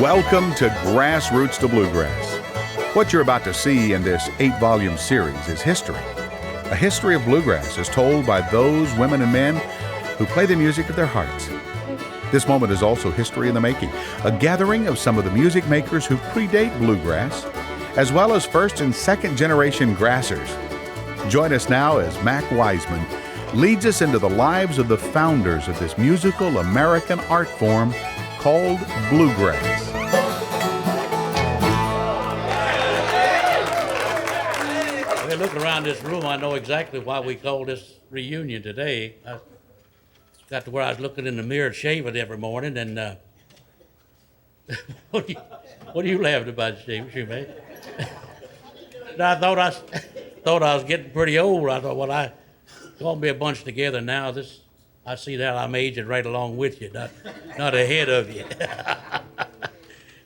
Welcome to Grassroots to Bluegrass. What you're about to see in this 8-volume series is history. A history of bluegrass is told by those women and men who play the music of their hearts. This moment is also history in the making, a gathering of some of the music makers who predate bluegrass, as well as first and second generation grassers. Join us now as Mac Wiseman leads us into the lives of the founders of this musical American art form called bluegrass. When I look around this room, I know exactly why we call this reunion today. I got to where I was looking in the mirror shaving every morning, and what are you laughing about, Shoemate? I thought I was getting pretty old. I thought, well, I called me a bunch together now. I see that I'm aging right along with you, not ahead of you.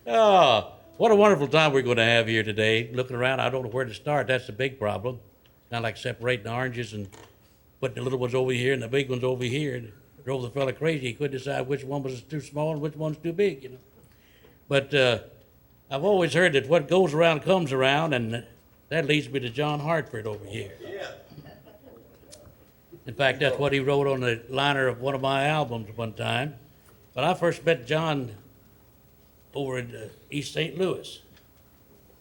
Oh, what a wonderful time we're going to have here today. Looking around, I don't know where to start. That's the big problem. Kind of like separating oranges and putting the little ones over here and the big ones over here. It drove the fella crazy. He couldn't decide which one was too small and which one's too big, you know. But I've always heard that what goes around comes around, and that leads me to John Hartford over here. Yeah. In fact, that's what he wrote on the liner of one of my albums one time. But I first met John over in East St. Louis.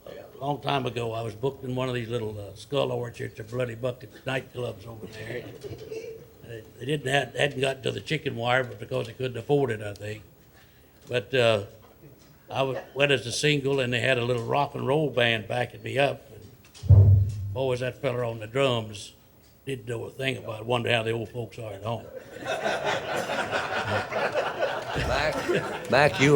A long time ago, I was booked in one of these little skull orchards or bloody bucket nightclubs over there. They hadn't gotten to the chicken wire, but because they couldn't afford it, I think. But I went as a single, and they had a little rock and roll band backing me up. And boy, that fella on the drums didn't know a thing about it. Wonder how the old folks are at home. Mac, you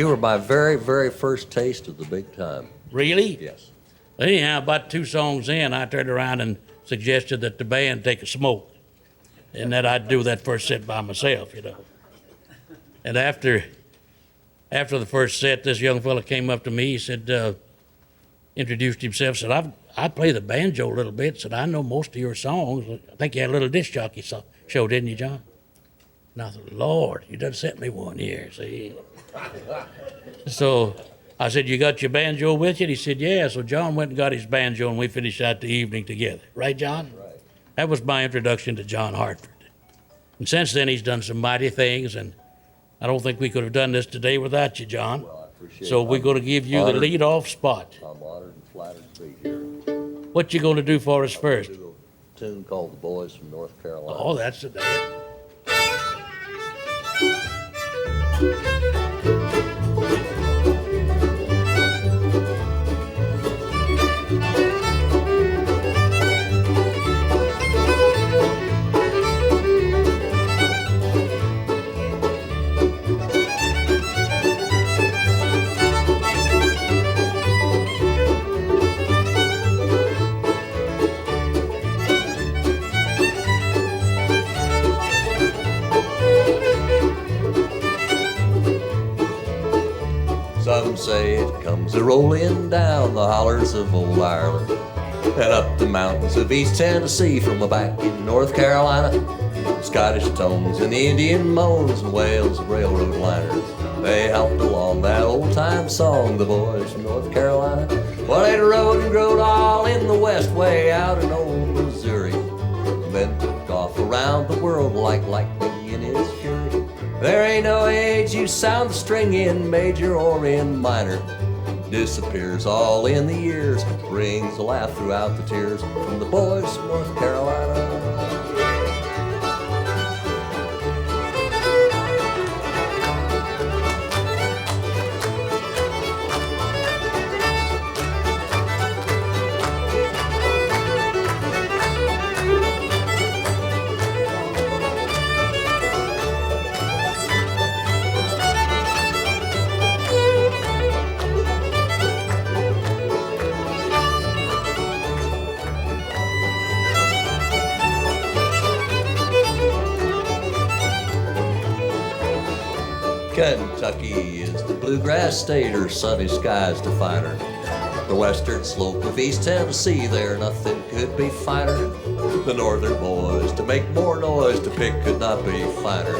were my very, very first taste of the big time. Really? Yes. Anyhow, about 2 songs in, I turned around and suggested that the band take a smoke, and that I'd do that first set by myself, you know. And after the first set, this young fella came up to me. He said, introduced himself, said, I play the banjo a little bit, said, I know most of your songs. I think you had a little disc jockey show, didn't you, John? And I thought, Lord, you done sent me one here, see? So I said, you got your banjo with you? And he said, yeah. So John went and got his banjo, and we finished out the evening together. Right, John? Right. That was my introduction to John Hartford. And since then, he's done some mighty things, and I don't think we could have done this today without you, John. Well, I appreciate so it. We're going to give you the lead-off spot. I'm honored and flattered to be here. What you going to do for us first? Do a tune called The Boys from North Carolina. Oh, that's the day. Some say it comes a-rolling down the hollers of old Ireland and up the mountains of East Tennessee from back in North Carolina. Scottish tones and Indian moans and wails of railroad liners. They helped along that old-time song, the boys from North Carolina. Well, they rode and growed all in the west way out in old Missouri, and then took off around the world like lightning in its fury. There ain't no age you sound the string in major or in minor. Disappears all in the years, brings a laugh throughout the tears from the boys from North Carolina. Kentucky is the bluegrass state, her sunny skies define her. The western slope of East Tennessee, there nothing could be finer. The northern boys to make more noise to pick could not be finer.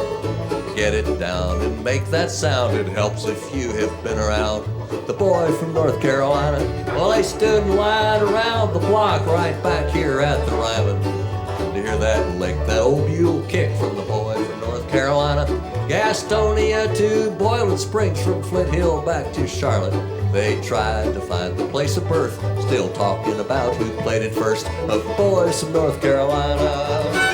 get it down and make that sound. It helps if you have been around. The boy from North Carolina, well, they stood in line around the block right back here at the Ryman. To hear that lick, that old bugle kick from the boy from North Carolina. Gastonia to Boiling Springs, from Flint Hill back to Charlotte. They tried to find the place of birth, still talking about who played it first, of boys from North Carolina.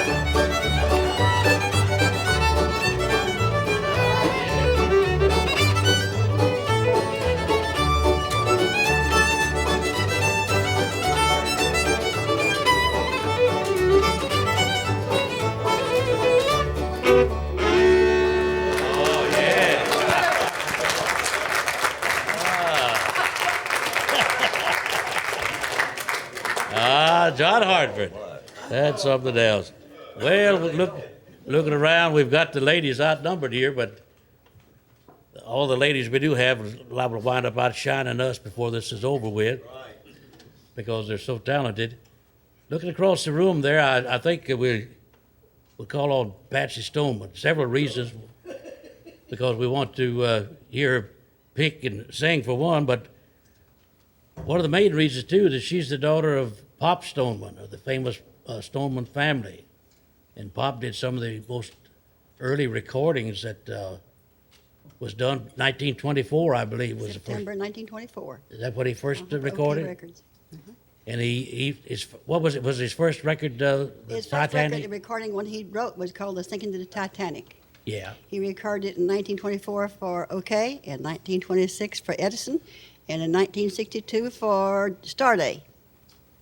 John Hartford. That's something else. Well, looking around, we've got the ladies outnumbered here, but all the ladies we do have are liable to wind up outshining us before this is over with, because they're so talented. Looking across the room there, I think we'll call on Patsy Stoneman. Several reasons, because we want to hear her pick and sing for one, but one of the main reasons, too, is that she's the daughter of Pop Stoneman, of the famous Stoneman family. And Pop did some of the most early recordings that was done 1924, I believe, was September the first. 1924. Is that what he first recorded? OK Records. And what was it? Was his first record the His first Titanic? record, the recording one he wrote was called The Sinking to the Titanic. Yeah. He recorded it in 1924 for OK, in 1926 for Edison, and in 1962 for Starday.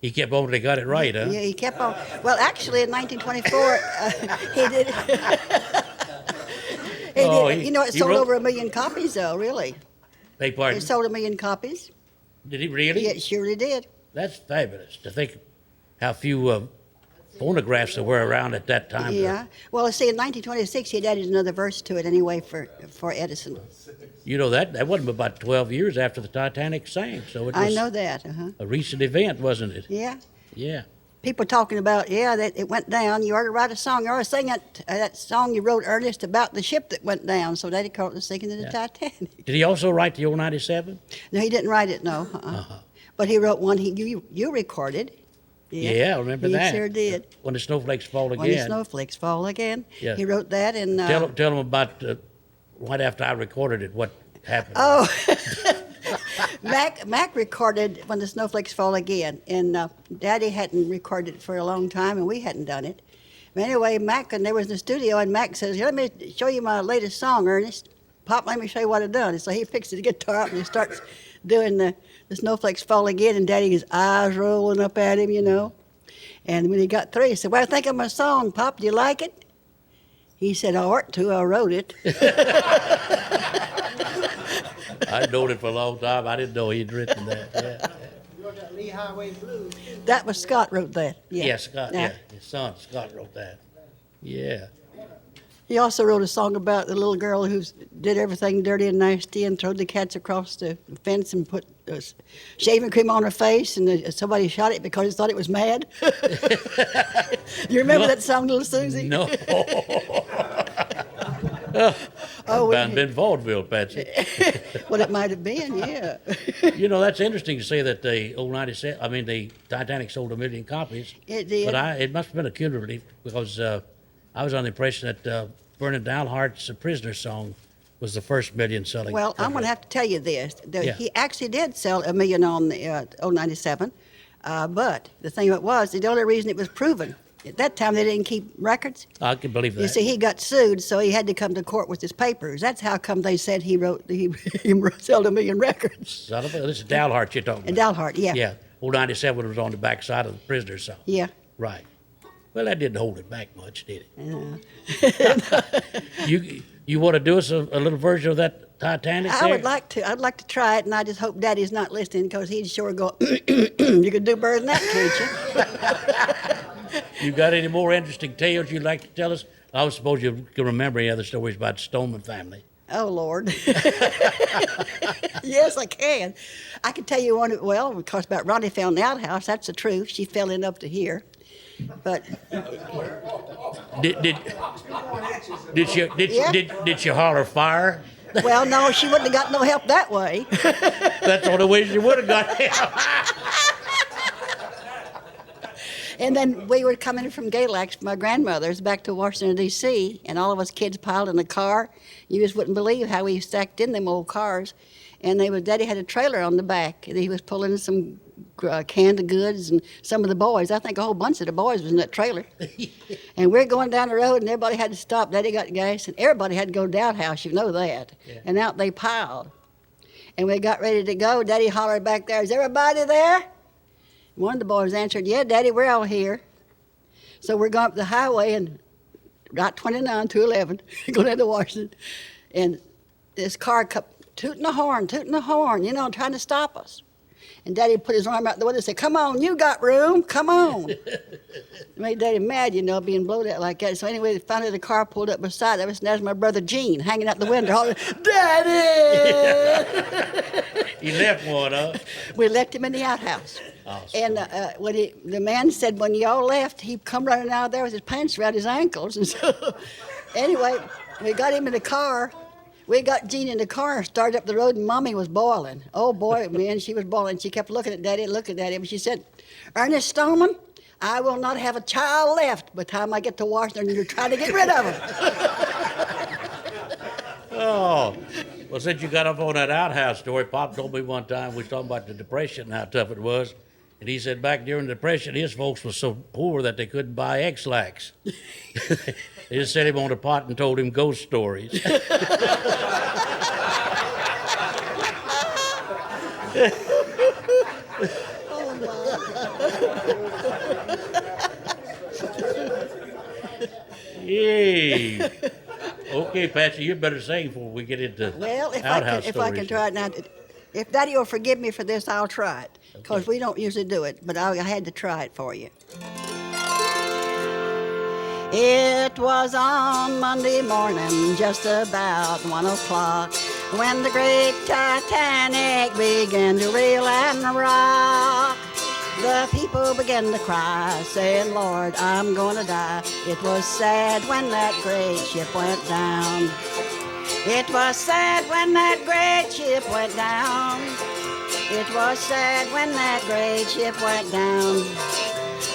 He kept on till he got it right, huh? Yeah, he kept on. Well, actually, in 1924, he did it. You know, it sold over 1 million copies, though, really. Beg pardon? It sold 1 million copies. Did he really? Yeah, it surely did. That's fabulous to think how few phonographs there were around at that time. Yeah. Well, see, in 1926, he'd added another verse to it anyway for Edison. You know, that wasn't about 12 years after the Titanic sank, so it was I know that. a recent event, wasn't it? Yeah. Yeah. People talking about, that it went down. You ought to write a song. You ought to sing that song you wrote, Ernest, about the ship that went down. So they called it The Sinking of the Titanic. Did he also write the old 97? No, he didn't write it, no. But he wrote one you recorded. Yeah, I remember that. He sure did. When the Snowflakes Fall Again. When the Snowflakes Fall Again. Yeah. He wrote that. And Tell them about right after I recorded it, what happened. Oh, Mac recorded When the Snowflakes Fall Again, and Daddy hadn't recorded it for a long time, and we hadn't done it. But anyway, Mac, and they was in the studio, and Mac says, "Let me show you my latest song, Ernest. Pop, let me show you what I've done." And so he picks his guitar up and he starts doing the Snowflakes Fall Again, and Daddy, his eyes rolling up at him, you know. And when he got through, he said, "What do you think of my song, Pop? Do you like it?" He said, "I ought to. I wrote it." I'd known it for a long time. I didn't know he'd written that. Yeah. You wrote that Lee Highway Blues. That was Scott wrote that. Yeah, Scott. Yeah, his son Scott wrote that. Yeah. He also wrote a song about the little girl who did everything dirty and nasty and threw the cats across the fence and put shaving cream on her face, and somebody shot it because he thought it was mad. You remember that song, Little Susie? No. Oh, Might have been vaudeville, Patsy. Well, it might have been, yeah. You know, that's interesting to say that the old 97, I mean, the Titanic sold 1 million copies. It did. But it must have been a cumulative, because I was on the impression that Vernon Dalhart's Prisoner song was the first million selling. Well, I'm going to have to tell you this. Yeah. He actually did sell 1 million on the old 97, but the thing of it was, the only reason it was proven, at that time they didn't keep records. I can believe that. You see, he got sued, so he had to come to court with his papers. That's how come they said he sold 1 million records. Son of a, this is Dalhart you're talking And about. Dalhart, yeah. Yeah. Old 97 was on the back side of the Prisoner song. Yeah. Right. Well, that didn't hold it back much, did it? You want to do us a little version of that Titanic there? I would like to. I'd like to try it, and I just hope Daddy's not listening, because he'd sure go, "You could do better than that, can't you?" You got any more interesting tales you'd like to tell us? I suppose you can remember any other stories about the Stoneman family. Oh, Lord. Yes, I can. I can tell you one, of course, about Ronnie fell in the outhouse. That's the truth. She fell in up to here. But Did Did she holler fire? Well, no, she wouldn't have got no help that way. That's the only way she would have got help. And then we were coming from Galax, my grandmother's, back to Washington, D.C., and all of us kids piled in the car. You just wouldn't believe how we stacked in them old cars. And Daddy had a trailer on the back, and he was pulling some canned goods, and some of the boys, I think a whole bunch of the boys was in that trailer. And we're going down the road, and everybody had to stop. Daddy got gas, and everybody had to go to the outhouse, you know that. Yeah. And out they piled. And we got ready to go. Daddy hollered back there, "Is everybody there?" One of the boys answered, "Yeah, Daddy, we're all here." So we're going up the highway, and Route 29, 211, going into Washington, and this car kept tooting the horn, you know, trying to stop us. And Daddy put his arm out the window and said, "Come on, you got room, come on." It made Daddy mad, you know, being blowed out like that. So anyway, finally the car pulled up beside us, and there's my brother Gene hanging out the window, hollering, "Daddy!" He left one, huh? We left him in the outhouse. Awesome. And when the man said, when y'all left, he'd come running out there with his pants around his ankles. And so anyway, we got him in the car. We got Jean in the car and started up the road, and Mommy was boiling. Oh, boy, man, she was boiling. She kept looking at Daddy and looking at him. She said, "Ernest Stoneman, I will not have a child left by the time I get to Washington, and you're trying to get rid of him." Oh, well, since you got up on that outhouse story, Pop told me one time, we was talking about the Depression and how tough it was. And he said back during the Depression, his folks were so poor that they couldn't buy X-Lax. They just set him on a pot and told him ghost stories. Yay. Okay, Patsy, you better sing before we get into outhouse if I can try it now. If Daddy will forgive me for this, I'll try it. Because we don't usually do it, but I had to try it for you. It was on Monday morning, just about 1 o'clock, when the great Titanic began to reel and rock. The people began to cry, saying, "Lord, I'm gonna die." It was sad when that great ship went down. It was sad when that great ship went down. It was sad when that great ship went down.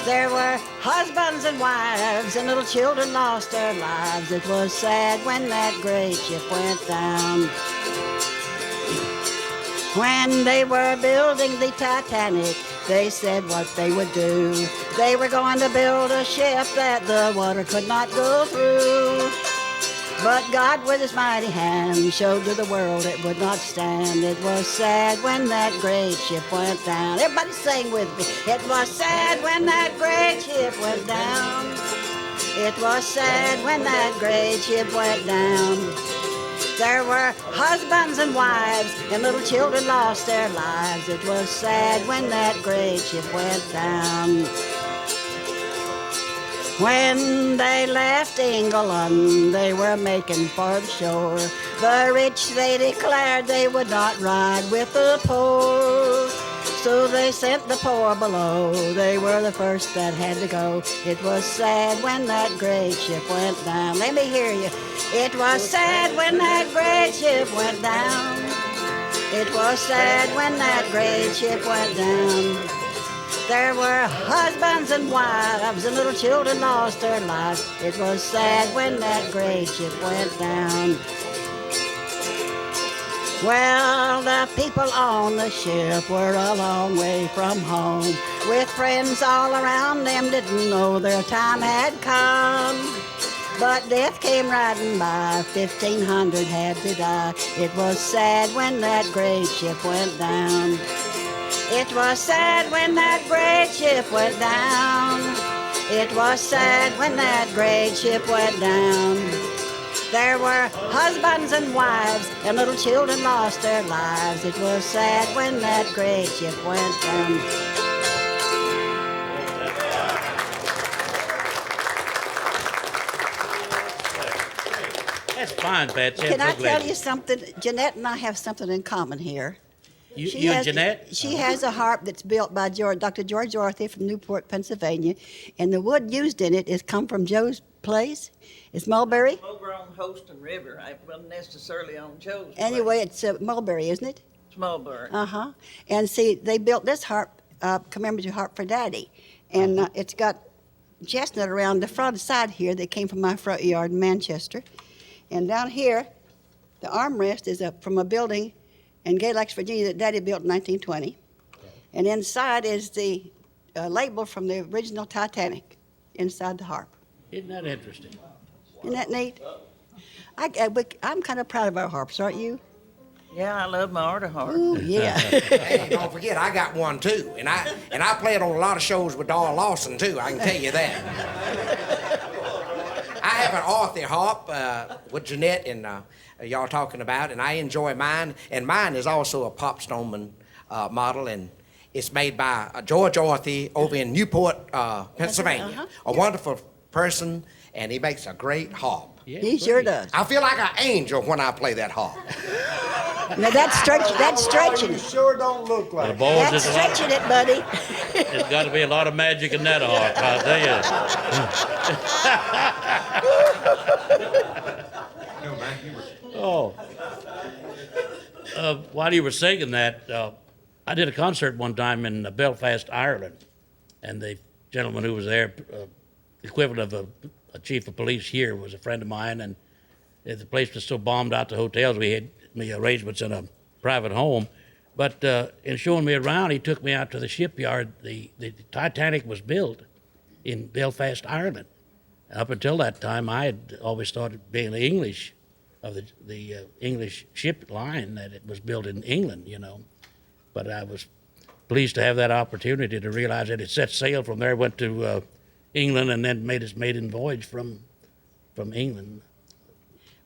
There were husbands and wives, and little children lost their lives. It was sad when that great ship went down. When they were building the Titanic, they said what they would do. They were going to build a ship that the water could not go through. But God, with his mighty hand, showed to the world it would not stand. It was sad when that great ship went down. Everybody sing with me. It was sad when that great ship went down. It was sad when that great ship went down. There were husbands and wives, and little children lost their lives. It was sad when that great ship went down. When they left England, they were making for the shore. The rich, they declared they would not ride with the poor. So they sent the poor below. They were the first that had to go. It was sad when that great ship went down. Let me hear you. It was sad when that great ship went down. It was sad when that great ship went down. There were husbands and wives, and little children lost their lives. It was sad when that great ship went down. Well, the people on the ship were a long way from home, with friends all around them, didn't know their time had come. But death came riding by, 1,500 had to die. It was sad when that great ship went down. It was sad when that great ship went down. It was sad when that great ship went down. There were husbands and wives, and little children lost their lives. It was sad when that great ship went down. That's fine, Patsy. Can I tell you something? Jeanette and I have something in common here. You and Jeanette? She has a harp that's built by Dr. George Dorothy from Newport, Pennsylvania, and the wood used in it has come from Joe's place. It's Mulberry. Over on Holston River. I wasn't necessarily on Joe's Anyway, it's Mulberry, isn't it? It's Mulberry. Uh-huh. And see, they built this harp, commemorative harp for Daddy. And it's got chestnut around the front side here that came from my front yard in Manchester. And down here, the armrest is from a building in Galax, Virginia that Daddy built in 1920. And inside is the label from the original Titanic inside the harp. Isn't that interesting? Isn't that neat? I'm kind of proud of our harps, aren't you? Yeah, I love my order harp. Ooh, yeah. Hey, don't forget, I got one too, and I play it on a lot of shows with Darl Lawson too. I can tell you that. I have an Arthur harp with Jeanette and y'all talking about, and I enjoy mine. And mine is also a Pop Stoneman model, and it's made by George Arthur over in Newport, Pennsylvania. A wonderful person, and he makes a great harp. Yeah, He sure does. I feel like an angel when I play that harp. Now that's stretching You it. sure don't look like The it. boys, That's stretching it, buddy. there's got to be a lot of magic in that harp, I'll tell you. Oh. While you were singing that, I did a concert one time in Belfast, Ireland, and the gentleman who was there, equivalent of a chief of police here, was a friend of mine, and the place was so bombed out, the hotels, we had arrangements in a private home. But in showing me around, he took me out to the shipyard. The Titanic was built in Belfast, Ireland. Up until that time, I had always thought it being the English of the English ship line, that it was built in England, you know. But I was pleased to have that opportunity to realize that it set sail from there, went to England, and then made its maiden voyage from England.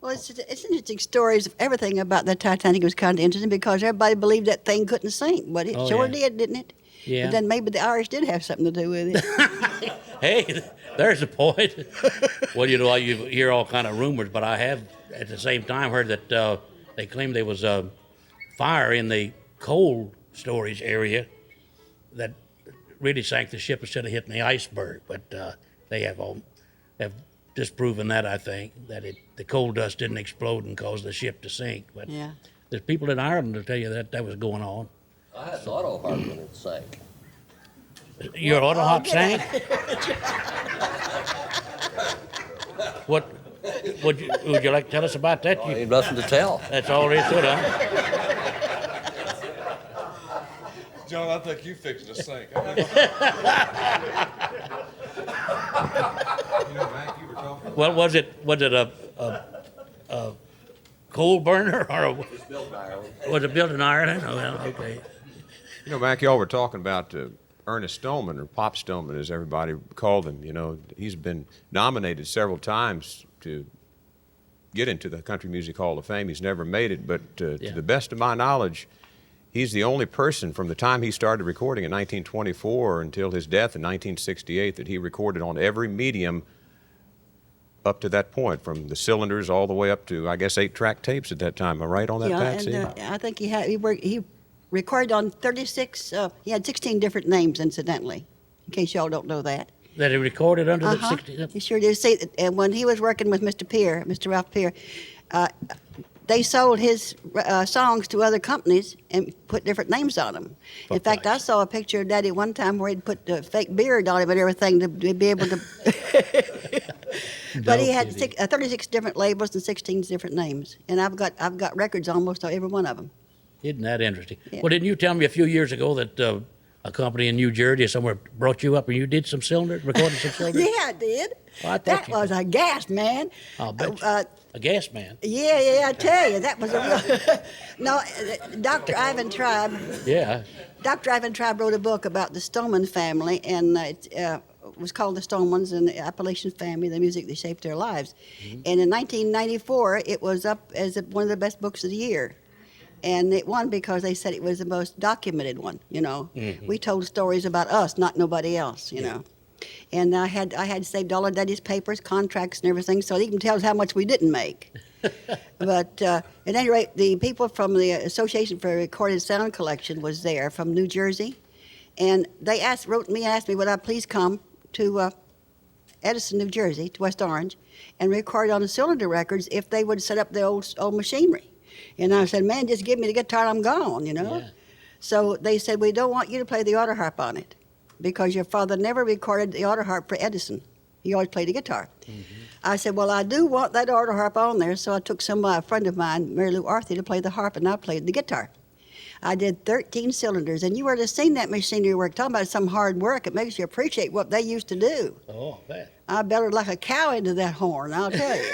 Well, it's interesting stories. Everything about the Titanic was kind of interesting because everybody believed that thing couldn't sink, but it sure did, didn't it? Yeah. But then maybe the Irish did have something to do with it. Hey, there's a point. Well, you know, you hear all kind of rumors, but I have at the same time heard that they claimed there was a fire in the coal storage area that really sank the ship instead of hitting the iceberg. But they have disproven that, I think, that the coal dust didn't explode and cause the ship to sink. But Yeah. there's people in Ireland to tell you that was going on. I had an auto harp when it sank. Your auto hop sank? What would you like to tell us about that? Ain't nothing to tell. That's all there is to it, huh? John, I think you fixed the sink. Well, was it a coal burner or was it built in Ireland? Oh, well, okay. You know, Mac, y'all were talking about Ernest Stoneman, or Pop Stoneman, as everybody called him. You know, he's been nominated several times to get into the Country Music Hall of Fame. He's never made it, but to the best of my knowledge, he's the only person from the time he started recording in 1924 until his death in 1968 that he recorded on every medium up to that point, from the cylinders all the way up to, I guess, 8-track tapes at that time. Am I right on that, Patsy? And I think he recorded on 36. He had 16 different names, incidentally, in case y'all don't know that. That he recorded under the 60. He sure did. See, and when he was working with Mr. Ralph Peer, they sold his songs to other companies and put different names on them. In fact, I saw a picture of Daddy one time where he'd put the fake beard on him and everything to be able to. But he had 36 different labels and 16 different names, and I've got records on almost every one of them. Isn't that interesting? Yeah. Well, didn't you tell me a few years ago that a company in New Jersey or somewhere brought you up and you did some cylinders, recorded some cylinders? Yeah, I did. Well, I thought That you was a gas, man. I'll bet you. A gas man. Yeah, I tell you, that was a real. No, Dr. Ivan Tribe. Yeah. Dr. Ivan Tribe wrote a book about the Stoneman family, and it was called The Stonemans and the Appalachian Family, the music that shaped their lives. Mm-hmm. And in 1994, it was up as one of the best books of the year. And it won because they said it was the most documented one, you know. Mm-hmm. We told stories about us, not nobody else, you know. And I had saved all of Daddy's papers, contracts, and everything, so he can tell us how much we didn't make. But at any rate, the people from the Association for Recorded Sound Collection was there from New Jersey, and they wrote me and asked me would I please come to Edison, New Jersey, to West Orange, and record on the cylinder records if they would set up the old machinery. And I said, man, just give me the guitar and I'm gone, you know. Yeah. So they said, we don't want you to play the auto harp on it because your father never recorded the auto harp for Edison. He always played the guitar. I said, well, I do want that auto harp on there. So I took a friend of mine, Mary Lou Arthur, to play the harp, and I played the guitar. I did 13 cylinders, and you were to seen that machinery work. Talking about some hard work, it makes you appreciate what they used to do. Oh, I bet. I bellered like a cow into that horn, I'll tell you.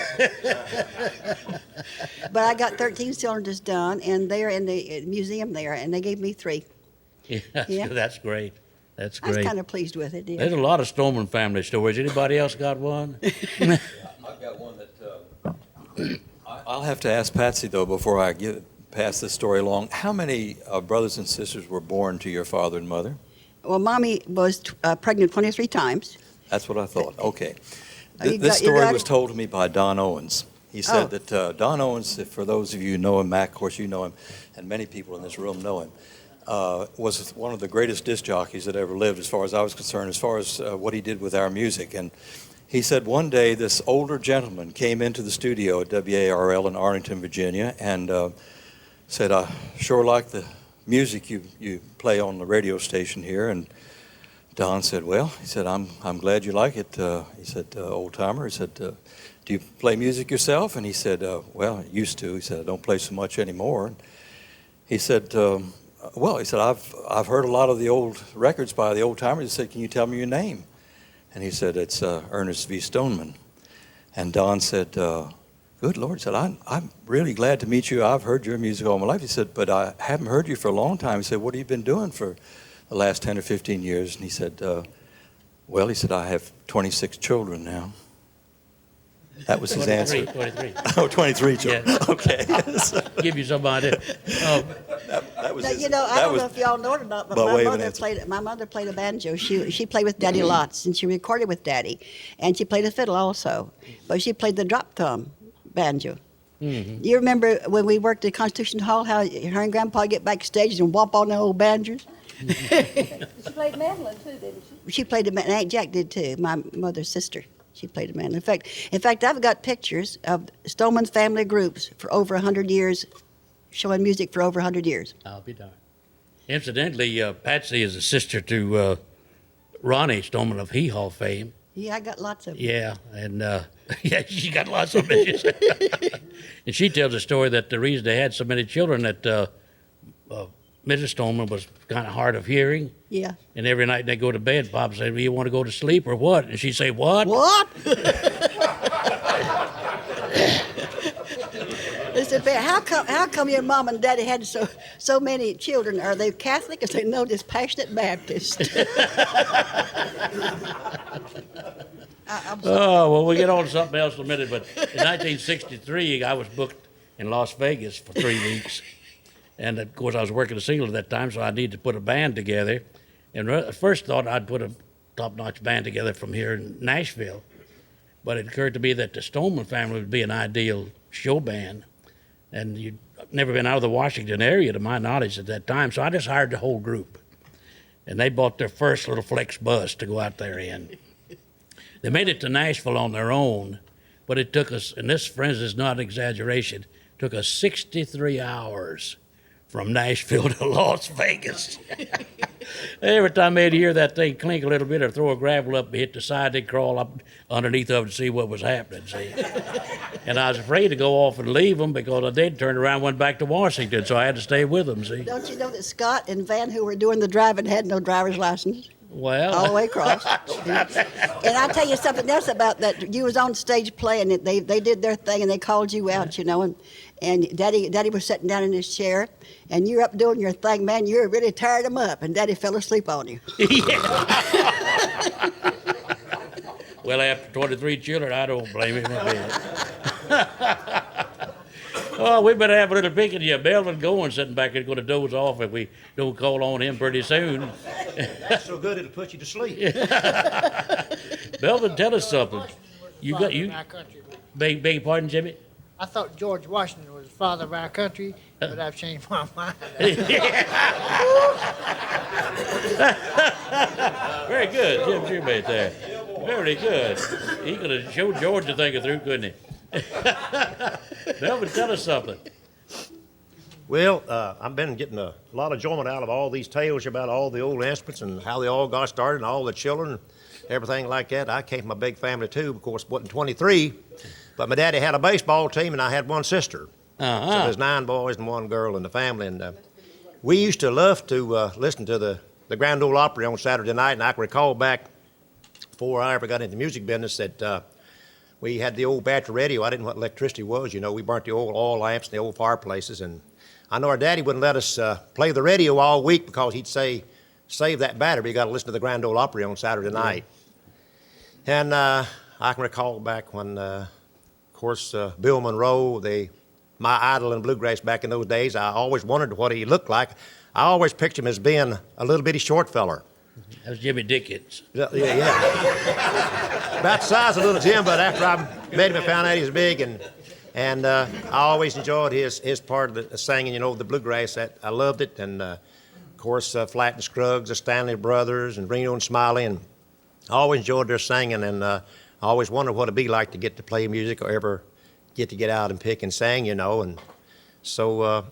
But I got 13 cylinders done, and they're in the museum there, and they gave me 3. Yeah, Yeah. that's great. That's I was great. kind of pleased with it. There's Yeah. a lot of Stoneman family stories. Anybody else got one? I've got one that I'll have to ask Patsy, though, before I pass this story along. How many brothers and sisters were born to your father and mother? Well, Mommy was pregnant 23 times. That's what I thought. Okay. You This got- you story got was it? told to me by Don Owens. He said Oh. that Don Owens, for those of you who know him, Mac, of course you know him, and many people in this room know him, was one of the greatest disc jockeys that ever lived, as far as I was concerned, as far as what he did with our music. And he said one day this older gentleman came into the studio at WARL in Arlington, Virginia, and said, I sure like the music you play on the radio station here. And Don said, well, he said, I'm glad you like it. He said, old timer. He said, do you play music yourself? And he said, well, I used to. He said, I don't play so much anymore. And he said, well, he said, I've heard a lot of the old records by the old timers. He said, can you tell me your name? And he said, it's Ernest V. Stoneman. And Don said, good Lord. He said, I'm really glad to meet you. I've heard your music all my life. He said, but I haven't heard you for a long time. He said, what have you been doing for the last 10 or 15 years? And he said, well, he said, I have 26 children now. That was his answer. 23. Oh, 23 children. Yeah. Okay. Give you some idea. That was Now, his, you know, I that don't was know if y'all know it or not, but by way of an my mother played a banjo. She played with Daddy lots, and she recorded with Daddy, and she played a fiddle also. But she played the drop thumb banjo. Mm-hmm. You remember when we worked at Constitution Hall, how her and Grandpa get backstage and whomp on the old banjos? She played mandolin too, didn't she? She played and Aunt Jack did too, my mother's sister. She played a mandolin. In fact, I've got pictures of Stoneman family groups for over 100 years, showing music for over 100 years. I'll be darned. Incidentally, Patsy is a sister to Ronnie Stoneman of Hee Haw fame. Yeah, I got lots of them. Yeah, and yeah, she got lots of bitches. And she tells a story that the reason they had so many children that Mrs. Stoneman was kind of hard of hearing. Yeah. And every night they go to bed, Pop said, well, you want to go to sleep or what? And she'd say, what? What? They said, how come your mom and daddy had so many children? Are they Catholic? I said, no, just passionate Baptist. Oh, well, we'll get on to something else in a minute. But in 1963, I was booked in Las Vegas for 3 weeks. And, of course, I was working a single at that time, so I needed to put a band together. And at first thought I'd put a top-notch band together from here in Nashville. But it occurred to me that the Stoneman family would be an ideal show band. And you'd never been out of the Washington area, to my knowledge, at that time. So I just hired the whole group. And they bought their first little flex bus to go out there in. They made it to Nashville on their own, but it took us, and this, friends, is not an exaggeration, took us 63 hours from Nashville to Las Vegas. Every time they'd hear that thing clink a little bit or throw a gravel up and hit the side, they'd crawl up underneath of it to see what was happening, see. And I was afraid to go off and leave them because they'd turn around and went back to Washington, so I had to stay with them, see. Don't you know that Scott and Van, who were doing the driving, had no driver's license? Well, all the way across. And I'll tell you something else about that. You was on stage playing it. They did their thing and they called you out, you know, and Daddy was sitting down in his chair and you're up doing your thing, man. You really tired him up, and Daddy fell asleep on you. Well, after 23 children, I don't blame him a bit. Oh, we better have a little picking here. Melvin Goins sitting back there going to doze off if we don't call on him pretty soon. That's so good it'll put you to sleep. Melvin, tell us something. Father of our country. Beg your pardon, Jimmy? I thought George Washington was the father of our country, but I've changed my mind. Very good, Jim Shoemate there. Very good. He could have showed George the thing through, couldn't he? Melvin, tell us something. Well, I've been getting a lot of enjoyment out of all these tales about all the old instruments and how they all got started and all the children, everything like that. I came from a big family too. Of course, wasn't 23, but my daddy had a baseball team and I had one sister. Uh-huh. So there's 9 boys and 1 girl in the family. And we used to love to listen to the Grand Ole Opry on Saturday night. And I can recall back before I ever got into the music business that we had the old battery radio. I didn't know what electricity was. You know, we burnt the old oil lamps and the old fireplaces. And I know our daddy wouldn't let us play the radio all week because he'd say, save that battery. You got to listen to the Grand Ole Opry on Saturday night. And I can recall back when, of course, Bill Monroe, my idol in bluegrass back in those days, I always wondered what he looked like. I always pictured him as being a little bitty short feller. That was Jimmy Dickens. Yeah. About the size of little Jim, but after I met him, I found out he was big, and I always enjoyed his part of the singing, you know, the bluegrass. I loved it, and of course, Flatt and Scruggs, the Stanley Brothers, and Reno and Smiley, and I always enjoyed their singing, and I always wondered what it'd be like to get to play music or ever get out and pick and sing, you know, and so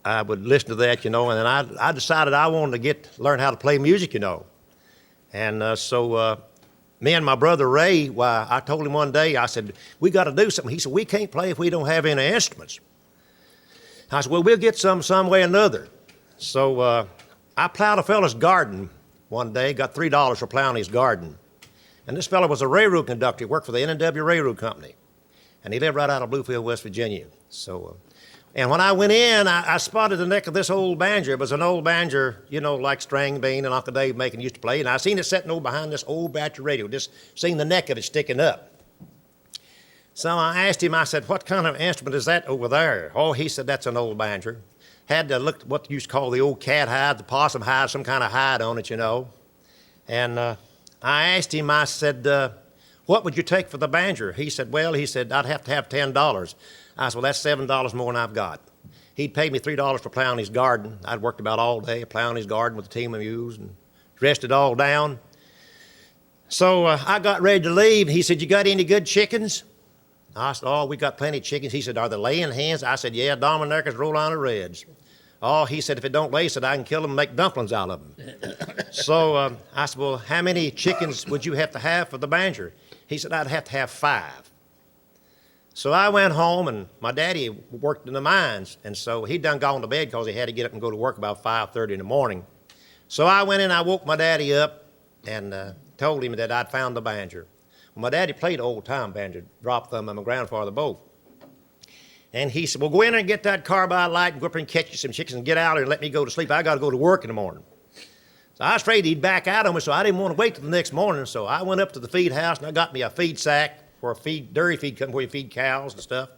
I would listen to that, you know, and then I decided I wanted to learn how to play music, you know, and so me and my brother Ray, why, I told him one day, I said, we got to do something. He said, we can't play if we don't have any instruments. I said, well, we'll get some way or another. So I plowed a fella's garden one day, got $3 for plowing his garden. And this fella was a railroad conductor. He worked for the N&W Railroad Company. And he lived right out of Bluefield, West Virginia. So, and when I went in, I spotted the neck of this old banjo. It was an old banjo, you know, like String Bean and Uncle Dave Macon used to play. And I seen it sitting over behind this old battery radio, just seen the neck of it sticking up. So I asked him, I said, what kind of instrument is that over there? Oh, he said, that's an old banjo. Had to look at what you used to call the old cat hide, the possum hide, some kind of hide on it, you know. And I asked him, I said, what would you take for the banjo? He said, well, I'd have to have $10. I said, well, that's $7 more than I've got. He'd paid me $3 for plowing his garden. I'd worked about all day plowing his garden with a team of mules and dressed it all down. So I got ready to leave. He said, you got any good chickens? I said, oh, we got plenty of chickens. He said, are they laying hens? I said, yeah, Dominica's Rolina Reds. Oh, he said, if it don't lay, he said, I can kill them and make dumplings out of them. So I said, well, how many chickens would you have to have for the banjo? He said, I'd have to have 5. So I went home, and my daddy worked in the mines, and so he'd done gone to bed because he had to get up and go to work about 5:30 in the morning. So I went in, I woke my daddy up and told him that I'd found the banjo. Well, my daddy played old-time banjo, drop thumb, and my grandfather both. And he said, well, go in there and get that carbide light and go up there and catch you some chickens and get out there and let me go to sleep. I got to go to work in the morning. So I was afraid he'd back out on me, so I didn't want to wait till the next morning. So I went up to the feed house and I got me a feed sack for a dairy feed company where you feed cows and stuff.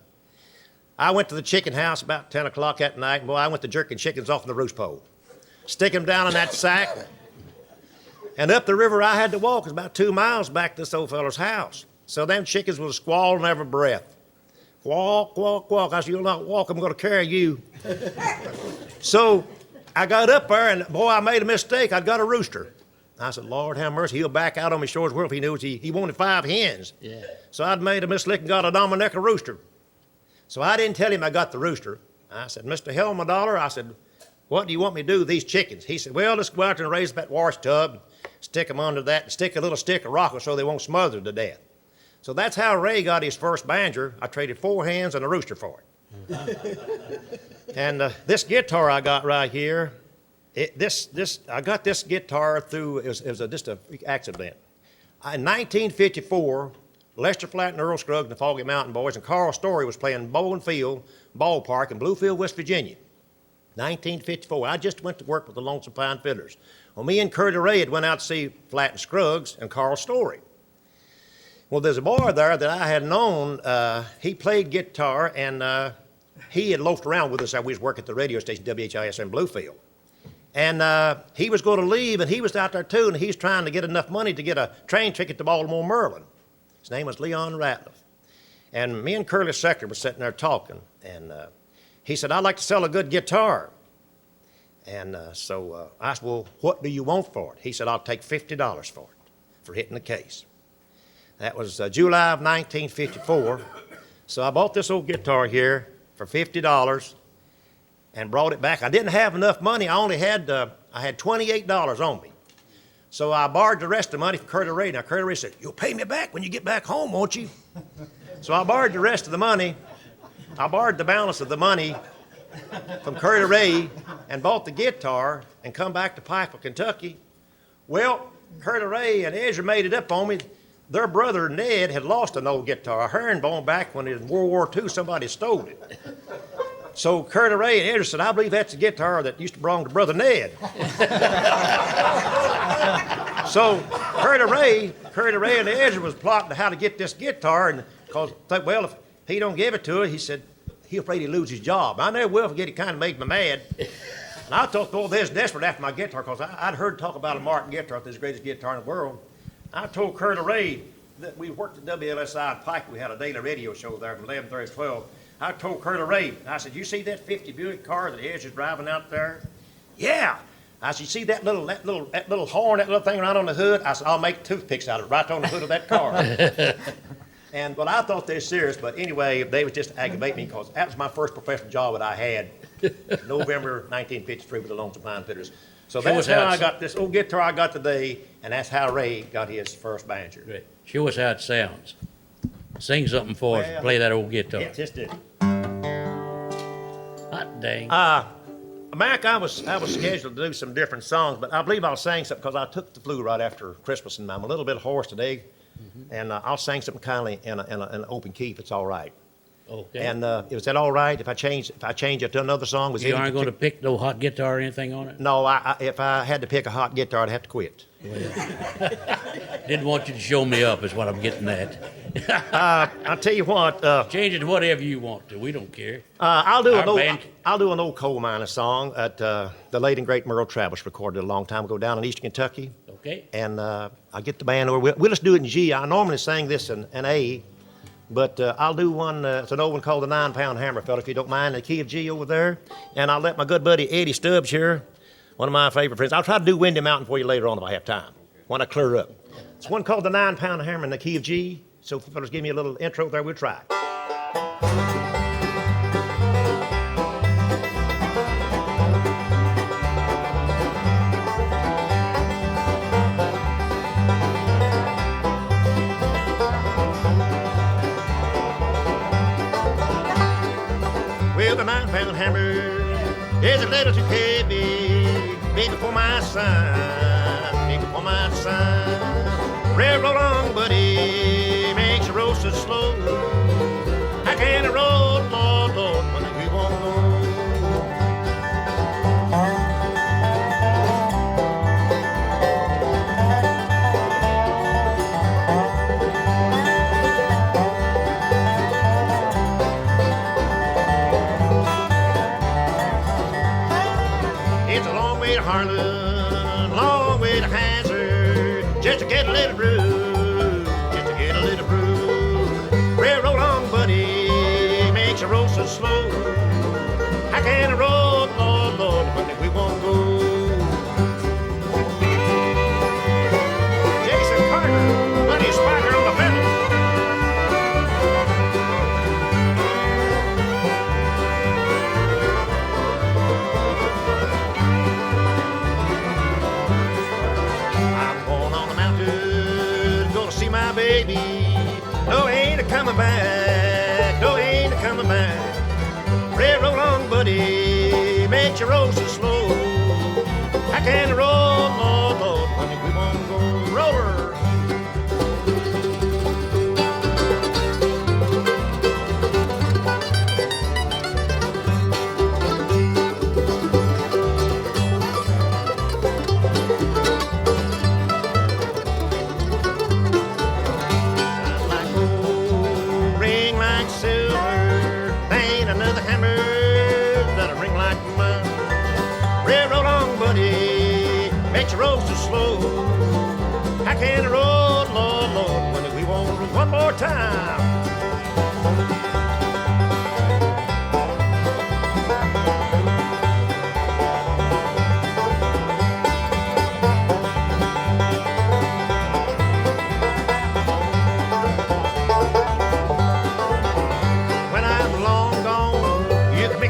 I went to the chicken house about 10 o'clock at night, and boy, I went to jerking chickens off in the roost pole. Stick them down in that sack. And up the river I had to walk. It was about 2 miles back to this old fellow's house. So them chickens was squalling every breath. Walk, walk, walk. I said, you'll not walk, I'm going to carry you. So I got up there, and boy, I made a mistake. I'd got a rooster. I said, Lord have mercy, he'll back out on me sure as well if he knew he wanted 5 hens. Yeah. So I'd made a mistake and got a Dominica rooster. So I didn't tell him I got the rooster. I said, Mr. Helmadollar, I said, what do you want me to do with these chickens? He said, well, let's go out there and raise that wash tub, stick them under that, and stick a little stick of rocker so they won't smother to death. So that's how Ray got his first banjo. I traded 4 hens and a rooster for it. And this guitar I got right here, I got this guitar through, it was just a freak accident. In 1954, Lester Flatt and Earl Scruggs and the Foggy Mountain Boys and Carl Story was playing Bowling Field Ballpark in Bluefield, West Virginia. 1954. I just went to work with the Lonesome Pine Fiddlers. Well, me and Curly Ray had went out to see Flatt and Scruggs and Carl Story. Well, there's a boy there that I had known. He played guitar, and he had loafed around with us. We was working at the radio station, WHIS in Bluefield. And he was going to leave, and he was out there too, and he's trying to get enough money to get a train ticket to Baltimore, Maryland. His name was Leon Ratliff. And me and Curly Sector were sitting there talking, and he said, I'd like to sell a good guitar. And so I said, well, what do you want for it? He said, I'll take $50 for it, for hitting the case. That was July of 1954. So I bought this old guitar here for $50 and brought it back. I didn't have enough money. I had $28 on me. So I borrowed the rest of the money from Curly Ray. Now, Curly Ray said, "You'll pay me back when you get back home, won't you?" So I borrowed the rest of the money. I borrowed the balance of the money from Curly Ray and bought the guitar and come back to Pikeville, Kentucky. Well, Curly Ray and Ezra made it up on me. Their brother Ned had lost an old guitar, a herringbone, back when in World War II somebody stole it. So Curly Ray and Ezra said, "I believe that's the guitar that used to belong to Brother Ned." So Curly Ray and Ezra was plotting how to get this guitar, and because well, if he don't give it to her, he said he's afraid he'll lose his job. I never will forget. It kind of made me mad. And I thought, oh, they're desperate after my guitar, because I'd heard talk about a Martin guitar, this is the greatest guitar in the world. I told Curly Ray that we worked at WLSI in Pike. We had a daily radio show there from 11:30 to 12. I told Curly Ray, I said, "You see that 50 Buick car that Ezra's driving out there?" "Yeah." I said, "You see that little horn, that little thing around on the hood?" I said, "I'll make toothpicks out of it right on the hood of that car." And well, I thought they were serious, but anyway, they was just aggravating me, because that was my first professional job that I had, November 1953 with the Lonesome Pine Fiddlers. So that's how I got this old guitar I got today, and that's how Ray got his first banjo. Great. Show us how it sounds. Sing something for us. Play that old guitar. Yeah, just did. Hot dang. Mac, I was scheduled to do some different songs, but I believe I'll sing something, because I took the flu right after Christmas, and I'm a little bit hoarse today. And I'll sing something kindly in an open key if it's all right. Okay. And is that all right if I change it to another song? You aren't going to pick no hot guitar or anything on it? No, if I had to pick a hot guitar, I'd have to quit. Didn't want you to show me up is what I'm getting at. I'll tell you what. Change it to whatever you want to. We don't care. I'll do an old coal miner song that the late and great Merle Travis recorded a long time ago down in eastern Kentucky. Okay. And I'll get the band over. We'll just do it in G. I normally sing this in A, but I'll do one. It's an old one called the 9-Pound Hammer, fella, if you don't mind, in the key of G over there. And I'll let my good buddy Eddie Stubbs here, one of my favorite friends. I'll try to do Windy Mountain for you later on if I have time, when I clear up. It's one called the 9-Pound Hammer in the key of G. So if you fellas give me a little intro there, we'll try. Well, the 9-Pound Hammer is a little too heavy, big for my son, big for my son. Railroad on, buddy, makes the road so slow. I can't roll, Lord, Lord, when we won't go. Harlan, long way to Hazard, just to get a little brew, just to get a little brew. Railroad on, buddy, makes the road so slow. I can't roll, Lord, Lord, but we won't go. Jason Carter, buddy Spiker on the fiddle. Baby, no ain't a coming back, no ain't a coming back. Railroad on, buddy, makes your roll so slow. I can't roll, Lord, Lord, when we won't go roller. Roll so slow, I can't roll, Lord, Lord, when we won't roll one more time.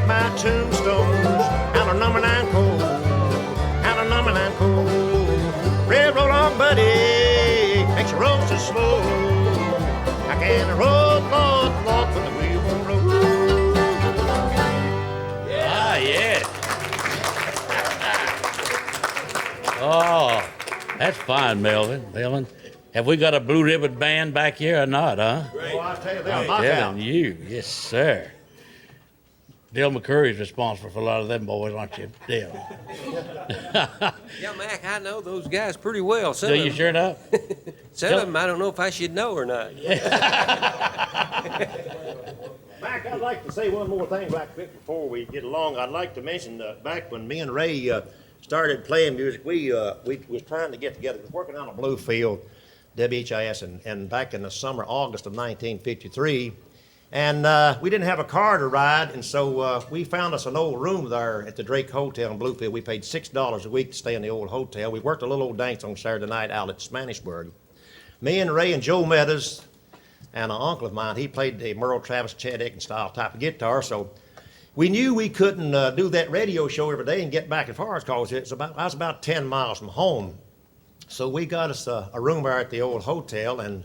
my tombstones out of number 9 coal, out of number 9 coal. Railroad on, buddy, makes you roll so slow. I can't roll, Lord, Lord, when the wheel won't roll. Ah, yes. Oh, that's fine, Melvin. Have we got a blue ribbon band back here or not, huh? Oh, I tell you, they're I'm knockout. telling you, yes, sir. Dale McCurry's responsible for a lot of them boys, aren't you, Dale? Yeah, Mac, I know those guys pretty well. Some Do of you them, sure enough? some of them, I don't know if I should know or not. Mac, I'd like to say one more thing right quick before we get along. I'd like to mention back when me and Ray started playing music, we was trying to get together. We was working on a blue field, WHIS, and back in the summer, August of 1953. And we didn't have a car to ride, and so we found us an old room there at the Drake Hotel in Bluefield. We paid $6 a week to stay in the old hotel. We worked a little old dance on Saturday night out at Smanisburg. Me and Ray and Joe Meadows and an uncle of mine, he played the Merle Travis, Chad Aiken style type of guitar, so we knew we couldn't do that radio show every day and get back as far as because I was about 10 miles from home. So we got us a room there at the old hotel, and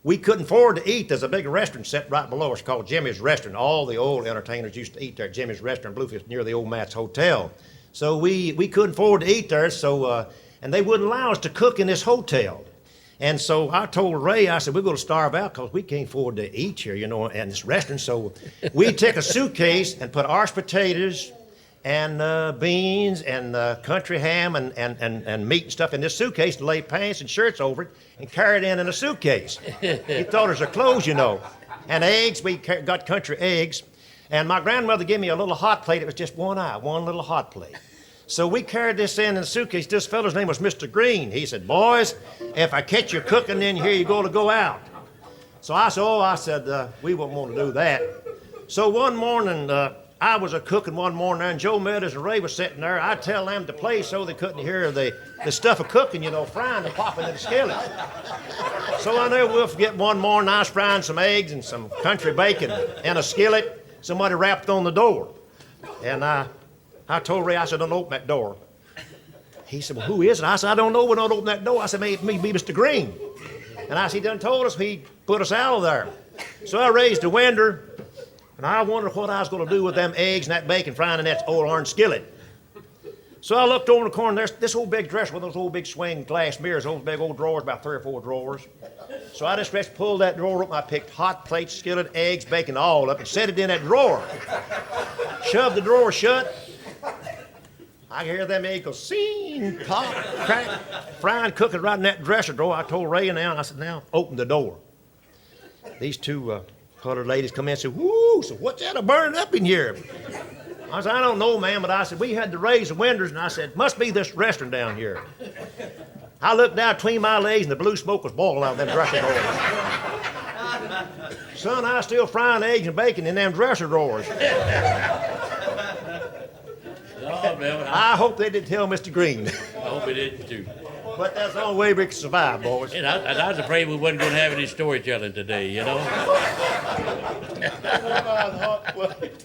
we couldn't afford to eat. There's a big restaurant set right below us called Jimmy's Restaurant. All the old entertainers used to eat there at Jimmy's Restaurant in Bluefield near the old Matt's Hotel. So we couldn't afford to eat there, so and they wouldn't allow us to cook in this hotel. And so I told Ray, I said, we're going to starve out because we can't afford to eat here, you know, in this restaurant. So we took a suitcase and put arse potatoes and beans and country ham and meat and stuff in this suitcase and laid pants and shirts over it and carried it in a suitcase. He thought it was our clothes, you know. And eggs, we got country eggs. And my grandmother gave me a little hot plate. It was just one little hot plate. So we carried this in a suitcase. This fellow's name was Mr. Green. He said, boys, if I catch you cooking in here, you're going to go out. So I said, we wouldn't want to do that. So one morning, I was cooking one morning, and Joe Meadows and Ray was sitting there. I'd tell them to play so they couldn't hear the stuff of cooking, you know, frying and popping in the skillet. So I never will forget one morning I was frying some eggs and some country bacon in a skillet. Somebody rapped on the door. And I told Ray, I said, don't open that door. He said, well, who is it? I said, I don't know. We don't open that door. I said, may it be Mr. Green. And I said, he done told us he'd put us out of there. So I raised the window, and I wondered what I was going to do with them eggs and that bacon frying in that old orange skillet. So I looked over in the corner, there's this old big dresser with those old big swing glass mirrors, those big old drawers, about 3 or 4 drawers. So I just pulled that drawer up, and I picked hot plates, skillet, eggs, bacon, all up, and set it in that drawer. Shoved the drawer shut. I could hear them eggs go, sing, pop, crack, frying, cooking right in that dresser drawer. I told Ray and I said, now, open the door. These two colored ladies come in and said, whoo, so what's that burning up in here? I said, I don't know, ma'am, but I said, we had to raise the windows, and I said, must be this restaurant down here. I looked down between my legs, and the blue smoke was boiling out of them dresser drawers. Son, I was still frying eggs and bacon in them dresser drawers. Oh, Melvin, I hope they didn't tell Mr. Green. I hope he didn't, too. But that's the only way we can survive, boys. And I was afraid we wasn't going to have any storytelling today, you know? One-eyed hot plate.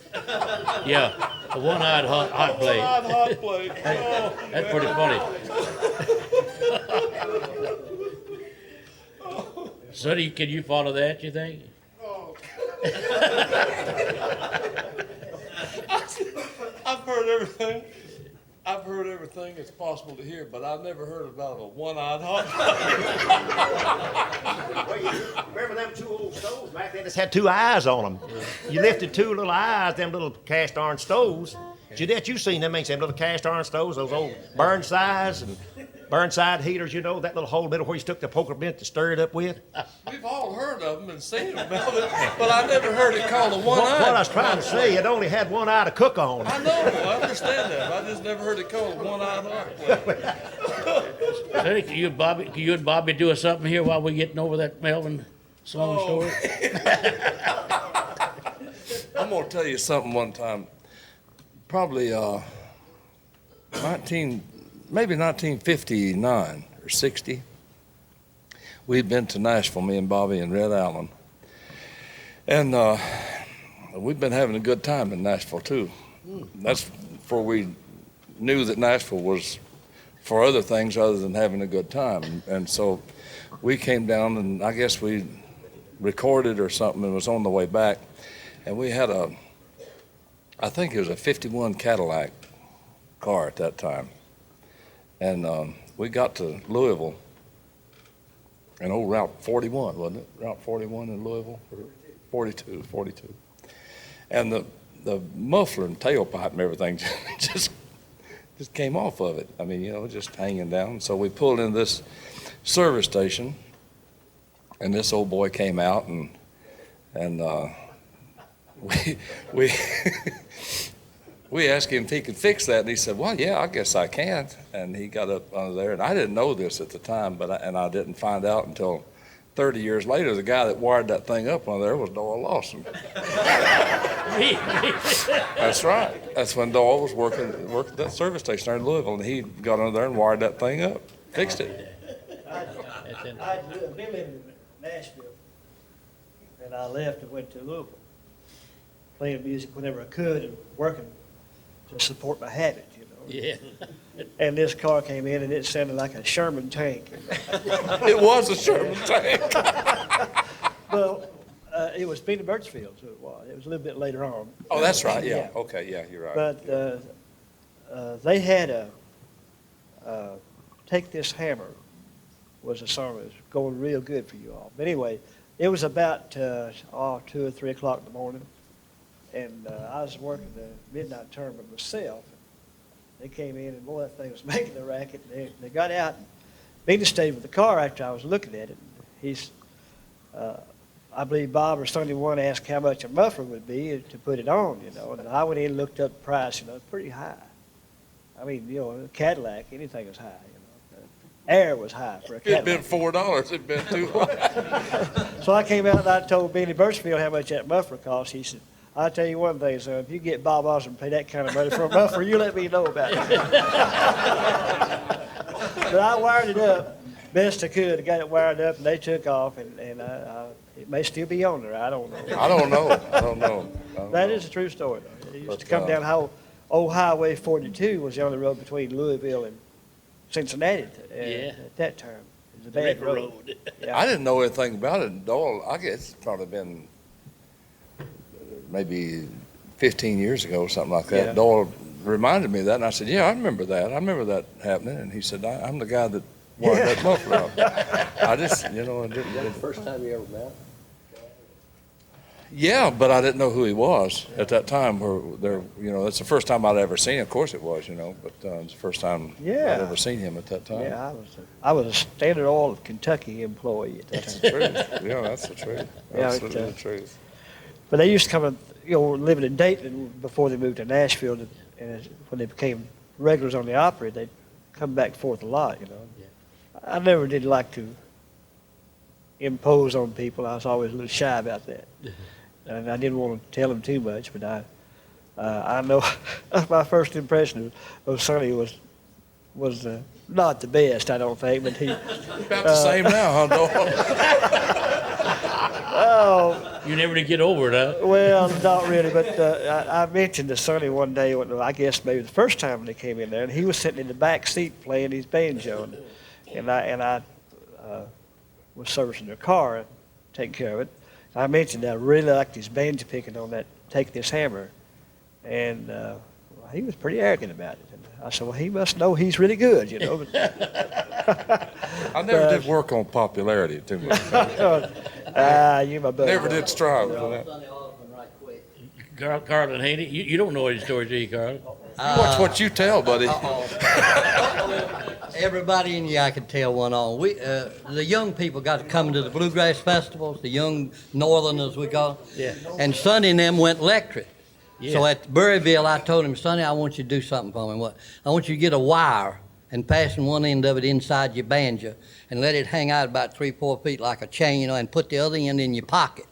Yeah, a one-eyed hot plate. One-eyed hot plate. Oh, That's pretty funny. Sonny, can you follow that, you think? Oh. I've heard everything. I've heard everything that's possible to hear, but I've never heard about a one-eyed hot plate. Well, remember them 2 old stoves back then? They just had 2 eyes on them. You lifted 2 little eyes, them little cast iron stoves. Jeanette, you seen them, ain't you? Them little cast iron stoves, those old Burnsides and Burnside heaters, you know, that little hole middle where you stuck the poker bent to stir it up with. We've all heard of them and seen them, Melvin, but I never heard it called a one-eyed. What I was trying to say, it only had 1 eye to cook on. I know, I understand that. I just never heard it called a one-eyed hot plate. Sonny, can you and Bobby do something here while we're getting over that Melvin song story? I'm going to tell you something one time. Probably maybe 1959 or 60. We'd been to Nashville, me and Bobby and Red Allen. And we've been having a good time in Nashville, too. That's before we knew that Nashville was for other things other than having a good time. And so we came down, and I guess we recorded or something and was on the way back. And we had I think it was a 51 Cadillac car at that time. And we got to Louisville, and old Route 41, wasn't it? Route 41 in Louisville? 42. And the muffler and tailpipe and everything just came off of it. I mean, just hanging down. So we pulled in this service station, and this old boy came out, and we we asked him if he could fix that, and he said, "Well, yeah, I guess I can." And he got up under there, and I didn't know this at the time, but I didn't find out until 30 years later. The guy that wired that thing up under there was Doyle Lawson. That's right. That's when Doyle was working at that service station there in Louisville, and he got under there and wired that thing up, fixed it. I'd been living in Nashville, and I left and went to Louisville, playing music whenever I could and working to support my habit, Yeah. And this car came in, and it sounded like a Sherman tank. It was a Sherman tank. Well, it was Peter Birchfield, so it was. It was a little bit later on. Oh, that's right, yeah. Okay, yeah, you're right. But they had Take This Hammer was a song that was going real good for you all. But anyway, it was about 2 or 3 o'clock in the morning, and I was working the midnight tournament myself. They came in, and boy, that thing was making a racket. They got out, and Benny stayed with the car after I was looking at it. I believe Bob or someone asked how much a muffler would be to put it on, and I went in and looked up the price, pretty high. I mean, a Cadillac, anything was high, Air was high for a Cadillac. It'd been $4, it'd been too high. So I came out and I told Benny Birchfield how much that muffler cost. He said, "I'll tell you one thing, son, if you get Bob Osborne to pay that kind of money for a muffler, you let me know about it." But I wired it up best I could. I got it wired up, and they took off, and it may still be on there. I don't know. I don't know. That is a true story, though. It used to come down old Highway 42 was the only road between Louisville and Cincinnati at that time. It was a bad road. Yeah. I didn't know anything about it. Doyle, I guess it's probably been maybe 15 years ago, something like that. Yeah. Doyle reminded me of that, and I said, "Yeah, I remember that. I remember that happening." And he said, "I'm the guy that wired that muffler up." I just, I didn't. Is that the first time you ever met? Yeah, but I didn't know who he was at that time. That's the first time I'd ever seen him. Of course it was, but it's the first time I'd ever seen him at that time. Yeah, I was a Standard Oil of Kentucky employee at that That's time. the truth. Yeah, that's the truth. Absolutely the truth. But they used to come, living in Dayton before they moved to Nashville, and when they became regulars on the Opry, they'd come back and forth a lot, I never did like to impose on people. I was always a little shy about that. And I didn't want to tell them too much, but I know my first impression of Sonny was not the best, I don't think, but he... About the same now, huh, Doyle? Oh. You never did get over it, huh? Well, not really, but I mentioned to Sonny one day, I guess maybe the first time when he came in there, and he was sitting in the back seat playing his banjo, and I was servicing their car and taking care of it. I mentioned I really liked his banjo picking on that Take This Hammer, and he was pretty arrogant about it. And I said, "Well, he must know he's really good, I never did work on popularity too much. You my buddy. Never did strive for that. Carlin Haney, you don't know any stories, do you, Carlin? Watch what you tell, buddy. Everybody in here, I could tell one on. The young people got to come to the Bluegrass festivals, the young Northerners we call them. Yeah. And Sonny and them went electric. Yeah. So at Burryville, I told him, "Sonny, I want you to do something for me. I want you to get a wire and fasten one end of it inside your banjo and let it hang out about 3-4 feet like a chain, and put the other end in your pocket.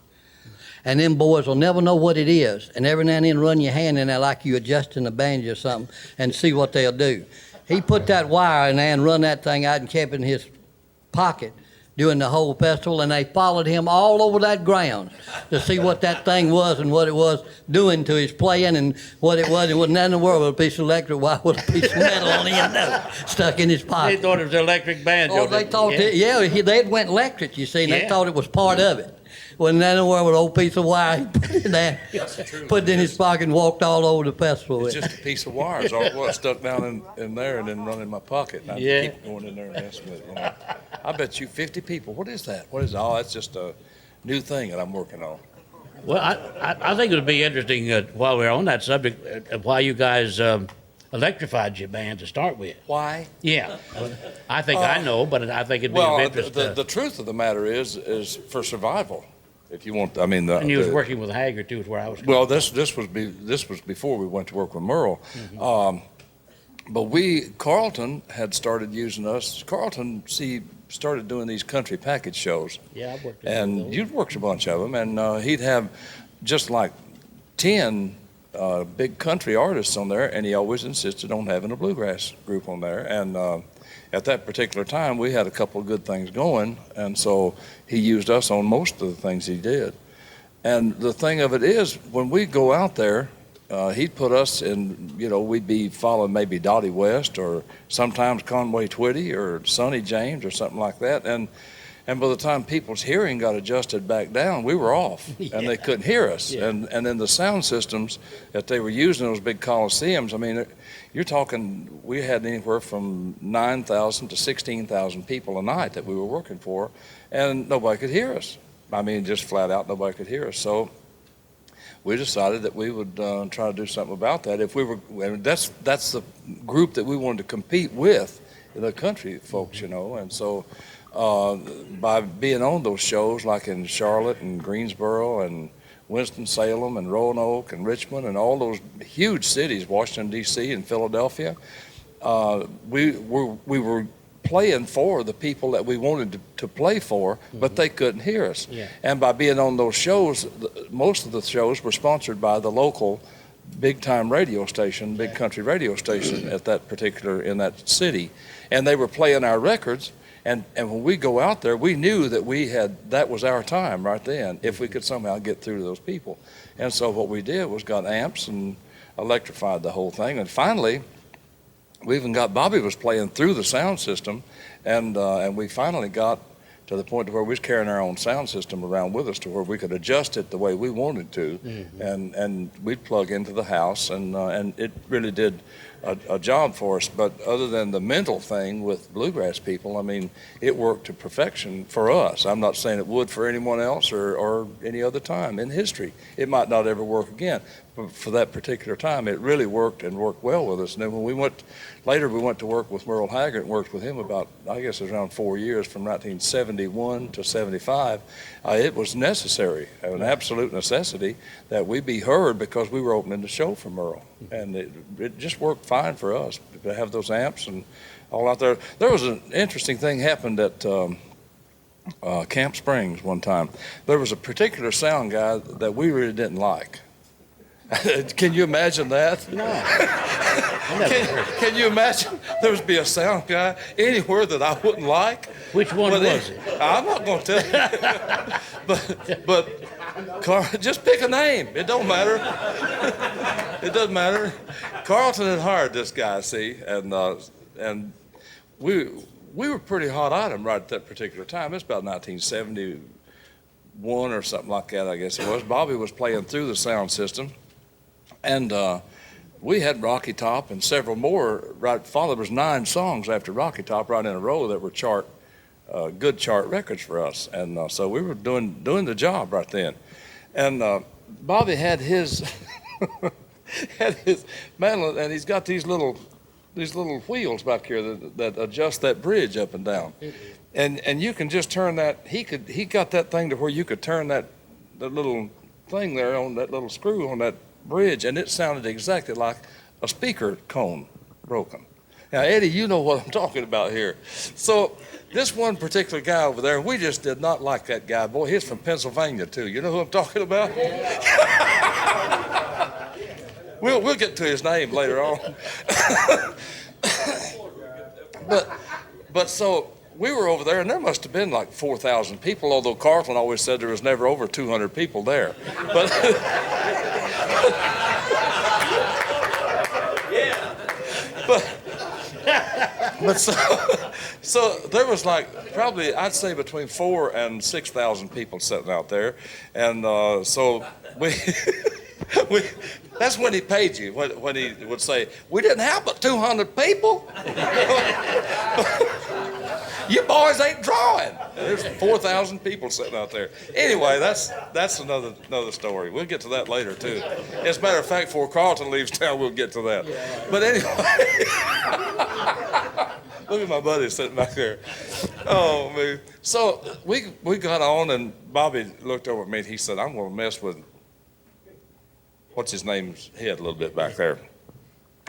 And them boys will never know what it is. And every now and then run your hand in there like you adjusting a banjo or something and see what they'll do." He put that wire in there and run that thing out and kept it in his pocket. during the whole festival, and they followed him all over that ground to see what that thing was and what it was doing to his playing and what it was. It wasn't in the world with a piece of electric wire with a piece of metal on the end of it stuck in his pocket. They thought it was an electric banjo. Oh, they thought they went electric, you see, and they thought it was part of it. Wasn't in the world with an old piece of wire. He put it in there, put it in his pocket, and walked all over the festival with It's it. just a piece of wire. It's all what stuck down in there and then run in my pocket. And I keep going in there and messing with it. You know? I bet you 50 people. What is that? What is that? Oh, that's just a new thing that I'm working on. Well, I think it would be interesting while we're on that subject, why you guys electrified your band to start with. Why? Yeah. I think I know, but I think it'd be of interest. The truth of the matter is for survival. If you want, I mean, and you was working with Hager too, is where I was. Well, this was before we went to work with Merle, but Carlton had started using us. Carlton, started doing these country package shows. Yeah, I worked. And you'd worked a bunch of them, and he'd have just like 10 big country artists on there, and he always insisted on having a bluegrass group on there, and. At that particular time, we had a couple of good things going, and so he used us on most of the things he did. And the thing of it is, when we go out there, he'd put us in, we'd be following maybe Dottie West or sometimes Conway Twitty or Sonny James or something like that. And by the time people's hearing got adjusted back down, we were off, and they couldn't hear us. Yeah. And then the sound systems that they were using in those big coliseums, I mean, you're talking, we had anywhere from 9,000 to 16,000 people a night that we were working for, and nobody could hear us. I mean, just flat out, nobody could hear us. So we decided that we would try to do something about that. If we were, that's the group that we wanted to compete with, the country folks, and so by being on those shows, like in Charlotte and Greensboro and Winston-Salem and Roanoke and Richmond and all those huge cities, Washington, D.C. and Philadelphia, we were playing for the people that we wanted to play for, but they couldn't hear us. Yeah. And by being on those shows, most of the shows were sponsored by the local big-time radio station, big country radio station in that city. And they were playing our records. And when we go out there, we knew that that was our time right then, if we could somehow get through to those people. And so what we did was got amps and electrified the whole thing. And finally, we even got, Bobby was playing through the sound system, and we finally got to the point where we was carrying our own sound system around with us to where we could adjust it the way we wanted to, and we'd plug into the house, and it really did a job for us. But other than the mental thing with bluegrass people, I mean, it worked to perfection for us. I'm not saying it would for anyone else or any other time in history. It might not ever work again. But for that particular time, it really worked and worked well with us. And then when we went to work with Merle Haggard and worked with him about, I guess it was around 4 years, from 1971 to 75. It was necessary, an absolute necessity, that we be heard because we were opening the show for Merle. And it just worked fine for us to have those amps and all out there. There was an interesting thing happened at Camp Springs one time. There was a particular sound guy that we really didn't like. Can you imagine that? No. Can you imagine there would be a sound guy anywhere that I wouldn't like? Which one was it? I'm not going to tell you. But just pick a name. It don't matter. It doesn't matter. Carlton had hired this guy, see, and we were pretty hot on him right at that particular time. It's about 1971 or something like that, I guess it was. Bobby was playing through the sound system. And we had Rocky Top and several more right followed. There was 9 songs after Rocky Top right in a row that were good chart records for us. And so we were doing the job right then. And Bobby had his mandolin, and he's got these little wheels back here that adjust that bridge up and down. And you can just turn that. He got that thing to where you could turn that little thing there on that little screw on that bridge, and it sounded exactly like a speaker cone broken. Now, Eddie, you know what I'm talking about here. So this one particular guy over there, we just did not like that guy. Boy, he's from Pennsylvania too. You know who I'm talking about? We'll get to his name later on. But so we were over there, and there must have been like 4,000 people, although Carlton always said there was never over 200 people there. But, but so there was like probably, I'd say between 4,000 and 6,000 people sitting out there. And so we, that's when he paid you, when he would say, we didn't have but 200 people. You boys ain't drawing. There's 4,000 people sitting out there. Anyway, that's another story. We'll get to that later, too. As a matter of fact, before Carlton leaves town, we'll get to that. But anyway, look at my buddy sitting back there. Oh, man. So we got on, and Bobby looked over at me, and he said, I'm going to mess with, what's his name's head a little bit back there.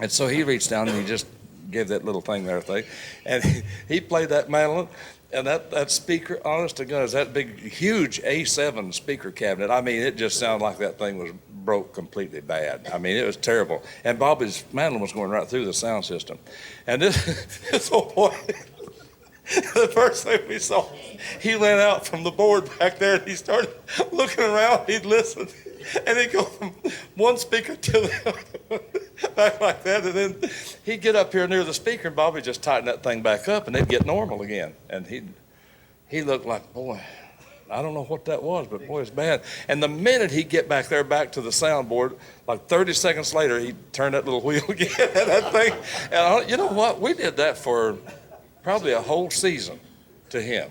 And so he reached down, and he just gave that little thing there thing, and he played that mandolin, and that speaker, honest to goodness, that big, huge A7 speaker cabinet, I mean, it just sounded like that thing was broke completely bad. I mean, it was terrible. And Bobby's mandolin was going right through the sound system. And this old boy, the first thing we saw, he went out from the board back there, and he started looking around, he'd listen, and he'd go from one speaker to the other, back like that, and then he'd get up here near the speaker, and Bobby just tighten that thing back up, and it'd get normal again. And he looked like, boy, I don't know what that was, but boy, it's bad. And the minute he'd get back there, back to the soundboard, like 30 seconds later, he'd turn that little wheel again, and that thing. And you know what? We did that for probably a whole season to him.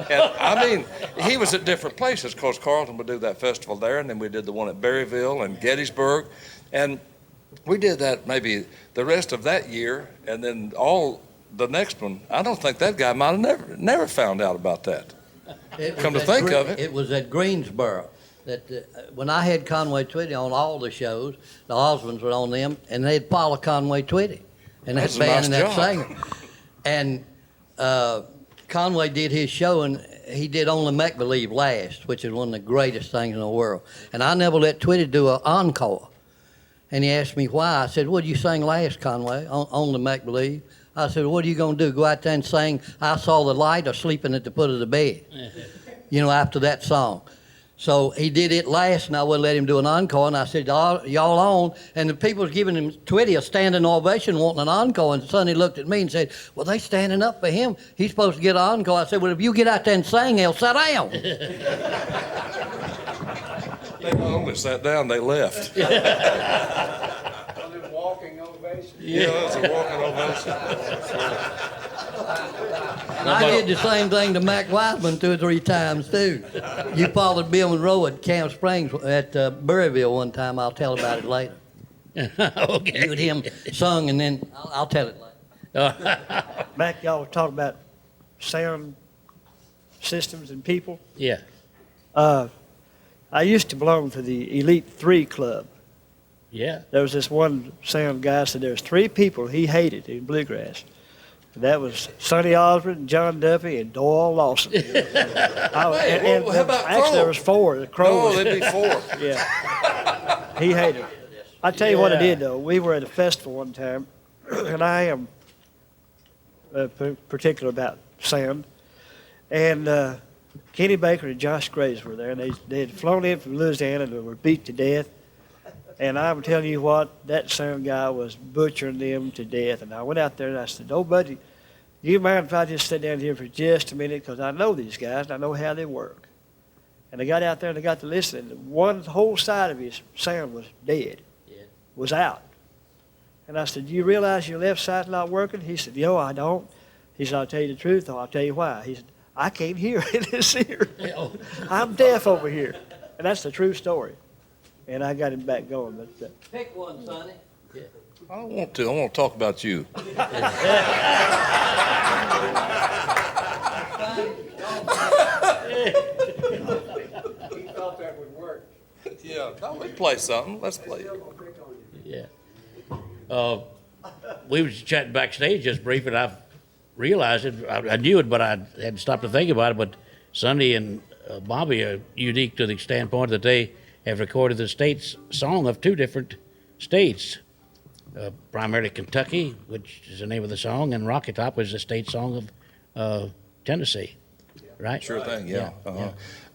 And I mean, he was at different places. Of course, Carlton would do that festival there, and then we did the one at Berryville and Gettysburg. And we did that maybe the rest of that year, and then all the next one. I don't think that guy might have never found out about that. Come to think of it. It was at Greensboro that when I had Conway Twitty on all the shows, the Osbornes were on them, and they'd follow Conway Twitty and that band and that singer. And Conway did his show, and he did Only Make Believe last, which is one of the greatest things in the world. And I never let Twitty do an encore. And he asked me why. I said, what did you sing last, Conway? Only Make Believe. I said, what are you going to do? Go out there and sing I Saw the Light or Sleeping at the Foot of the Bed? You know, after that song. So he did it last, and I wouldn't let him do an encore. And I said, y'all on. And the people was giving him Twitty a standing ovation, wanting an encore. And Sonny looked at me and said, well, they standing up for him. He's supposed to get an encore. I said, well, if you get out there and sing, they'll sit down. They not only sat down, they left. Walking ovation. Yeah, it's a walking ovation. And I did the same thing to Mac Wiseman 2 or 3 times, too. You followed Bill Monroe at Camp Springs at Berryville one time. I'll tell about it later. Okay. You and him sung, and then I'll tell it later. Mac, y'all were talking about sound systems and people. Yeah. I used to belong to the Elite 3 Club. Yeah. There was this one sound guy said there was 3 people he hated in Bluegrass. And that was Sonny Osborne, John Duffy, and Doyle Lawson. How about actually, Crow? there was 4. The Crow No, there'd be 4. Yeah. He hated it. I tell you what I did, though. We were at a festival one time, and I am particular about sound. And Kenny Baker and Josh Graves were there, and they had flown in from Louisiana and were beat to death. And I'm telling you what, that sound guy was butchering them to death. And I went out there and I said, oh, buddy, do you mind if I just sit down here for just a minute? Because I know these guys and I know how they work. And I got out there and I got to listen. And one whole side of his sound was dead, was out. And I said, do you realize your left side's not working? He said, yo, I don't. He said, I'll tell you the truth, or I'll tell you why. He said, I can't hear in this ear. I'm deaf over here. And that's the true story. And I got him back going. But pick one, Sonny. Yeah. I don't want to. I want to talk about you. He thought that would work. Yeah, we play something. Let's play it. Yeah. We was chatting backstage just brief, and I realized it. I knew it, but I had to stop to think about it. But Sonny and Bobby are unique to the standpoint that they have recorded the state's song of 2 different states, primarily Kentucky, which is the name of the song, and Rocky Top was the state song of Tennessee, right? Sure thing, yeah.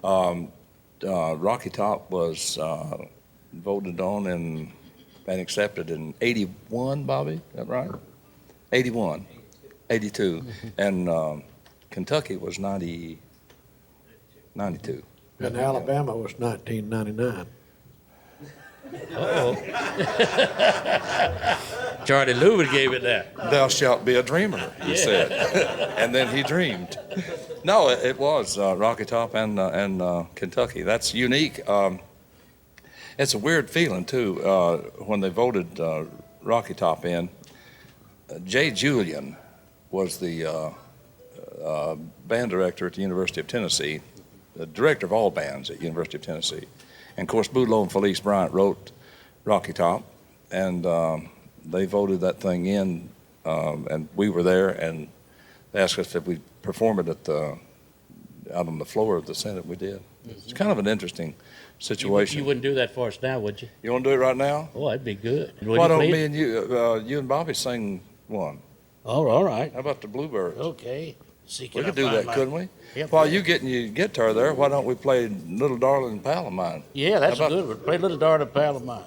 Yeah, Rocky Top was voted on and accepted in 81, Bobby, is that right? 81, 82. And Kentucky was 92. And Alabama was 1999. Uh-oh. Charlie Lewis gave it that. Thou shalt be a dreamer, he said. And then he dreamed. No, it was Rocky Top and Kentucky. That's unique. It's a weird feeling, too, when they voted Rocky Top in. Jay Julian was the band director at the University of Tennessee, the director of all bands at University of Tennessee. And, of course, Boudleaux and Felice Bryant wrote Rocky Top, and they voted that thing in, and we were there, and they asked us if we'd perform it out on the floor of the Senate. We did. It's kind of an interesting situation. You wouldn't do that for us now, would you? You want to do it right now? Oh, that'd be good. Why don't me and you and Bobby sing one? Oh, all right. How about the Bluebirds? Okay. See, We could do that, couldn't we? Yep. While you getting your guitar there, why don't we play Little Darling Pal of Mine? Yeah, that's How a about- good one. Play Little Darling Pal of Mine.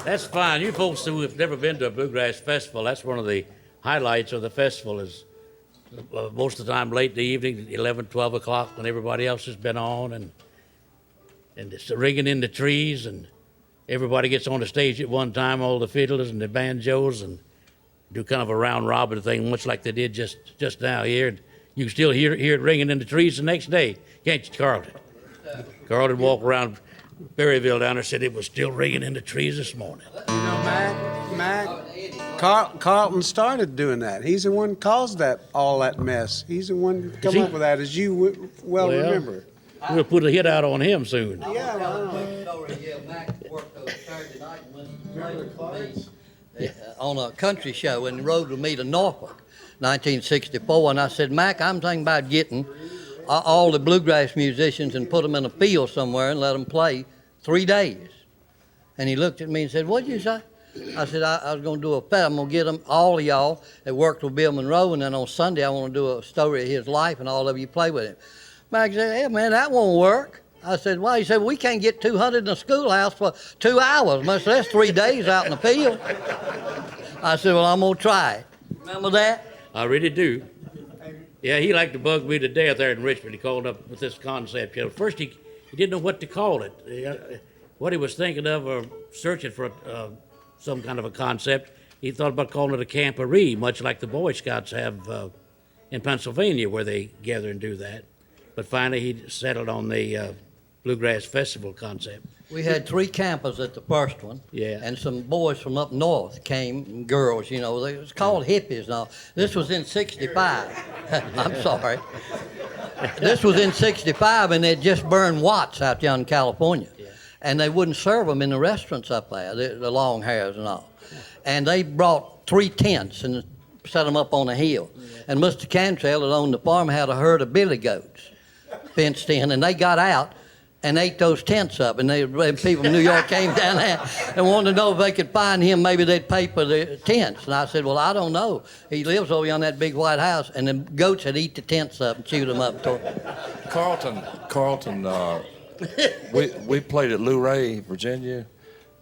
That's fine. You folks who have never been to a bluegrass festival, that's one of the highlights of the festival is most of the time late in the evening, 11, 12 o'clock when everybody else has been on and it's ringing in the trees and everybody gets on the stage at one time, all the fiddlers and the banjos, and do kind of a round robin thing, much like they did just now here. And you can still hear it ringing in the trees the next day. Can't you, Carlton? Carlton walked around Berryville down there, said it was still ringing in the trees this morning. You know, Carlton started doing that. He's the one caused all that mess. He's the one who come up with that, as you well remember. We'll put a hit out on him soon. Yeah, Mac worked Saturday night and went on a country show and rode with me to Norfolk, 1964. And I said, Mac, I'm thinking about getting all the bluegrass musicians and put them in a field somewhere and let them play 3 days. And he looked at me and said, what'd you say? I said, I was going to do a fest. I'm going to get them, all of y'all that worked with Bill Monroe, and then on Sunday I want to do a story of his life and all of you play with him. Mac said, hey, man, that won't work. I said, why? He said, we can't get 200 in a schoolhouse for 2 hours, much less 3 days out in the field. I said, well, I'm going to try it. Remember that? I really do. Yeah, he liked to bug me to death there in Richmond. He called up with this concept. You know, first, he didn't know what to call it. What he was thinking of or searching for some kind of a concept, he thought about calling it a camporee, much like the Boy Scouts have in Pennsylvania where they gather and do that. But finally, he settled on the Bluegrass Festival concept. We had 3 campers at the first one. Yeah. And some boys from up north came, girls, you know. It was called hippies and all. This was in 65. I'm sorry. This was in 65, and they'd just burned Watts out there in California. Yeah. And they wouldn't serve them in the restaurants up there, the long hairs and all. And they brought 3 tents and set them up on a hill. Yeah. And Mr. Cantrell, that owned the farm, had a herd of billy goats fenced in, and they got out and ate those tents up. And people from New York came down there and wanted to know if they could find him. Maybe they'd pay for the tents. And I said, well, I don't know. He lives over on that big white house, and the goats would eat the tents up and chew them up. Carlton, we played at Luray, Virginia.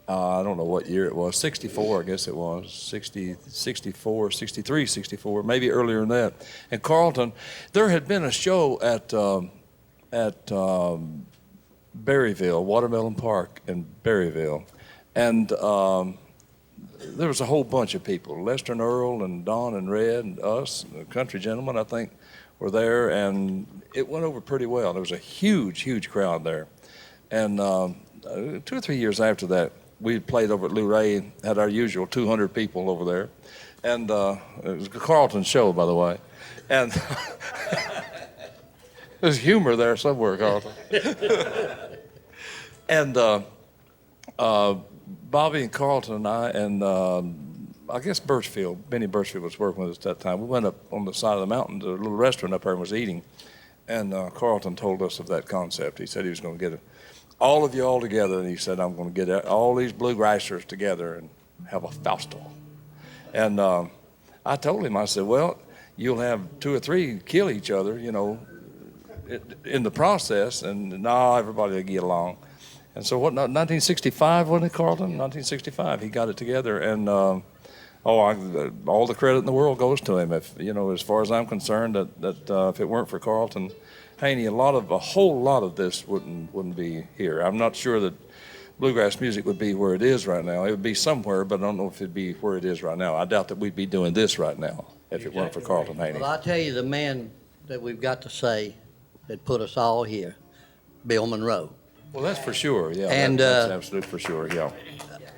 I don't know what year it was, 64, I guess it was, 60, 64, 63, 64, maybe earlier than that. And Carlton, there had been a show at Berryville, Watermelon Park in Berryville, and there was a whole bunch of people. Lester and Earl and Don and Red and us, the country gentlemen, I think, were there, and it went over pretty well. There was a huge, huge crowd there. And 2 or 3 years after that, we played over at Luray, had our usual 200 people over there. And it was a Carlton show, by the way. And there's humor there somewhere, Carlton. And Bobby and Carlton and I, and I guess Benny Birchfield was working with us at that time. We went up on the side of the mountain to a little restaurant up there and was eating. And Carlton told us of that concept. He said he was going to get all of you all together, and he said, I'm going to get all these bluegrassers together and have a Fausto. And I told him, I said, well, you'll have 2 or 3 kill each other, you know, in the process, and now everybody will get along. And so 1965, wasn't it, Carlton? 1965, he got it together, and all the credit in the world goes to him. If, you know, as far as I'm concerned, that if it weren't for Carlton Haney, a whole lot of this wouldn't be here. I'm not sure that bluegrass music would be where it is right now. It would be somewhere, but I don't know if it'd be where it is right now. I doubt that we'd be doing this right now if it weren't for Carlton Haney. Well, I'll tell you the man that we've got to say that put us all here, Bill Monroe. Well, that's for sure, yeah. And that's absolute for sure, yeah.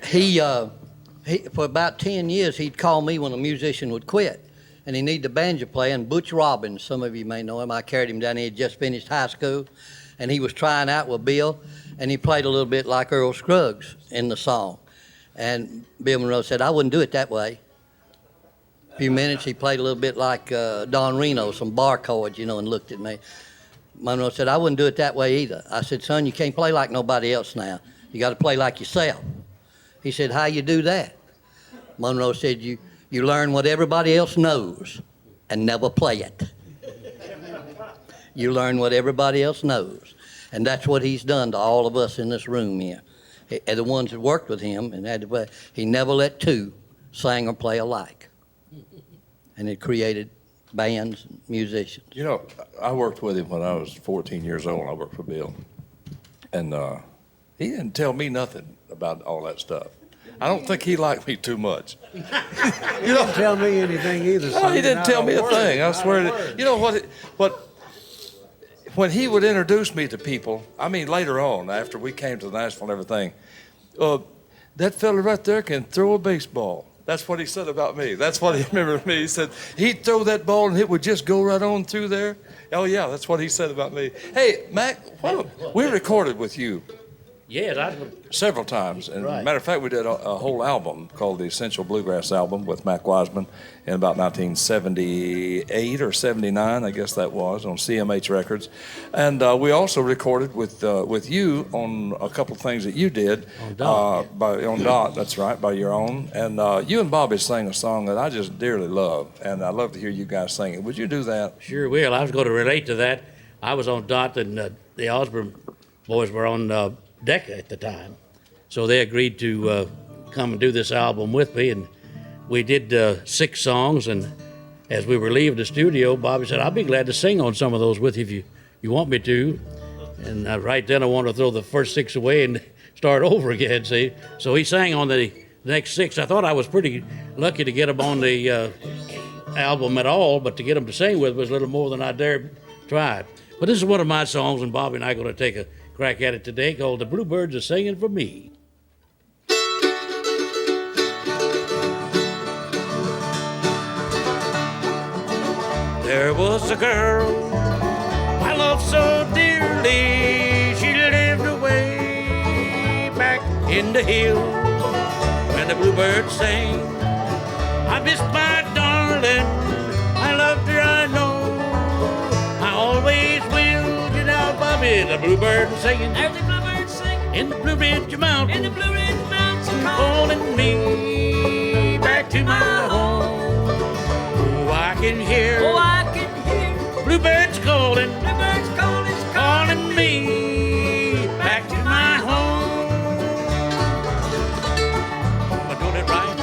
He for about 10 years, he'd call me when a musician would quit. And he needed a banjo player, and Butch Robbins, some of you may know him. I carried him down. He had just finished high school, and he was trying out with Bill, and he played a little bit like Earl Scruggs in the song. And Bill Monroe said, I wouldn't do it that way. A few minutes, he played a little bit like Don Reno, some bar chords, you know, and looked at me. Monroe said, I wouldn't do it that way either. I said, son, you can't play like nobody else now. You got to play like yourself. He said, how you do that? Monroe said, you learn what everybody else knows and never play it. You learn what everybody else knows. And that's what he's done to all of us in this room here. the ones that worked with him, and he never let two sing or play alike. And it created bands and musicians. You know, I worked with him when I was 14 years old. I worked for Bill. And he didn't tell me nothing about all that stuff. I don't think he liked me too much. You don't tell me anything either. No, he didn't tell me a thing. I swear to you know what when he would introduce me to people, I mean later on, after we came to Nashville and everything, that fella right there can throw a baseball. That's what he said about me. That's what he remembered me. He said he'd throw that ball and it would just go right on through there. Oh yeah, that's what he said about me. Hey, Mac, we recorded with you. Yes, Several times. And Right. matter of fact, we did a whole album called the Essential Bluegrass Album with Mac Wiseman in about 1978 or 79, I guess that was, on CMH Records. And we also recorded with you on a couple of things that you did. On Dot. On Dot, that's right, by your own. And you and Bobby sang a song that I just dearly love, and I'd love to hear you guys sing it. Would you do that? Sure will. I was going to relate to that. I was on Dot, and the Osborne boys were on Decca at the time. So they agreed to come and do this album with me, and we did 6 songs. And as we were leaving the studio, Bobby said, "I'll be glad to sing on some of those with you if you want me to." And right then I wanted to throw the first 6 away and start over again, see? So he sang on the next 6. I thought I was pretty lucky to get him on the album at all, but to get him to sing with was a little more than I dared try. But this is one of my songs, and Bobby and I are going to take a crack at it today, called "The Bluebirds Are Singing for Me." There was a girl I loved so dearly. She lived away back in the hills where the bluebirds sang. I missed my darling. I loved her, I know. I always will. You know, Bobby, the bluebirds singing. There's the bluebirds singing in the Blue Ridge Mountains. In the Blue Ridge Mountains, calling me back to my home. Oh, I can hear. Oh, I can hear bluebirds calling. Bluebirds calling me back to my home. Am I doing it right?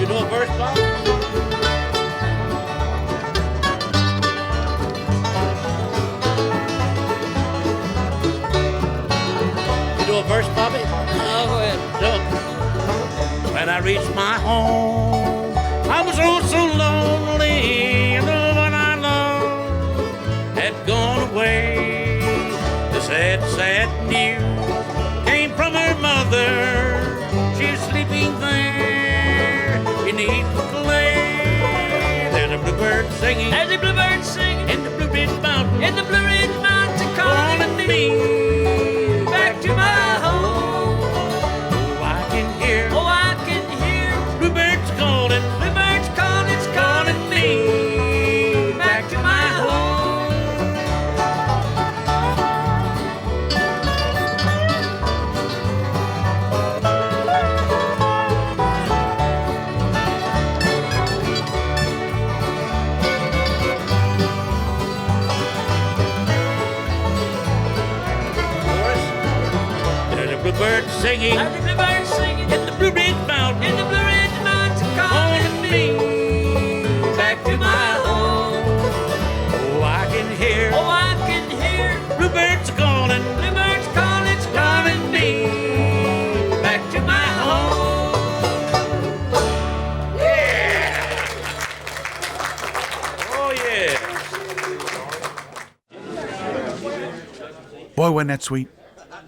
You know a verse, Bob? You know a verse, Bobby? Oh, go ahead. When I reached my home, I was oh so lonely, and the one I loved had gone away. The sad, sad news came from her mother. She's sleeping there beneath the clay. There's a bluebird singing. There's a bluebird singing in the Blue Ridge Mountains. In the Blue Ridge Mountains, calling me back to my home. Oh, I can hear. Oh, I can hear bluebirds calling. Bluebirds calling me back to my home. Bluebirds singing. There's the bluebirds singing in the Blue Ridge Mountains. In the Blue Ridge Mountains, calling me back to my home. Oh, I can hear. Oh, I can hear bluebirds calling. Bluebirds calling me back to my home. Yeah. Oh yeah. Boy, wasn't that sweet?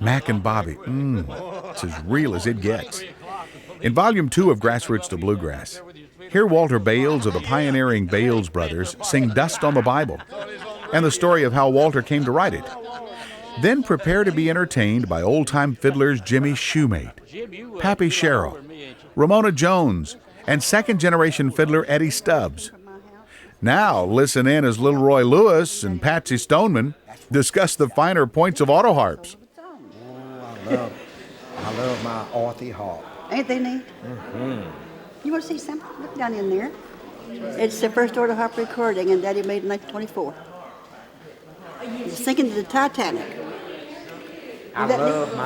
Mac and Bobby, it's as real as it gets. In Volume 2 of Grassroots to Bluegrass, hear Walter Bales of the pioneering Bales Brothers sing Dust on the Bible and the story of how Walter came to write it. Then prepare to be entertained by old-time fiddlers Jimmy Shoemate, Pappy Sherrill, Ramona Jones, and second-generation fiddler Eddie Stubbs. Now listen in as Little Roy Lewis and Patsy Stoneman discuss the finer points of auto harps. I love my Arthie harp. Ain't they neat? You want to see something? Look down in there. It's the first auto harp recording, and Daddy made in 1924. sinking to the Titanic. I love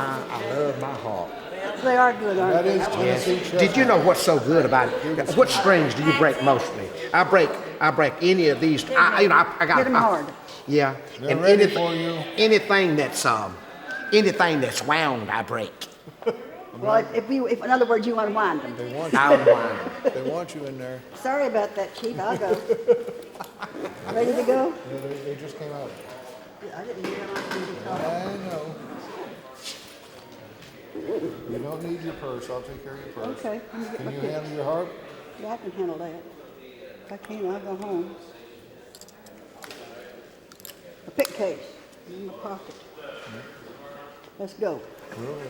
my harp. They are good, aren't they? Yes. Did you know what's so good about it? What strings do you break mostly? I break any of these. I got Hit them hard. Yeah. They're And ready for you. anything that's wound, I break. Well, if in other words, you unwind them. They want you. I unwind them. They want you in there. Sorry about that, Chief. I'll go. Ready to go? Yeah, they just came out. I didn't realize we were I talking. know. You don't need your purse. I'll take care of your purse. Okay. Let me get Can my you pick. handle your harp? Yeah, I can handle that. If I can't, I'll go home. A pick case in my pocket. Let's go. Really?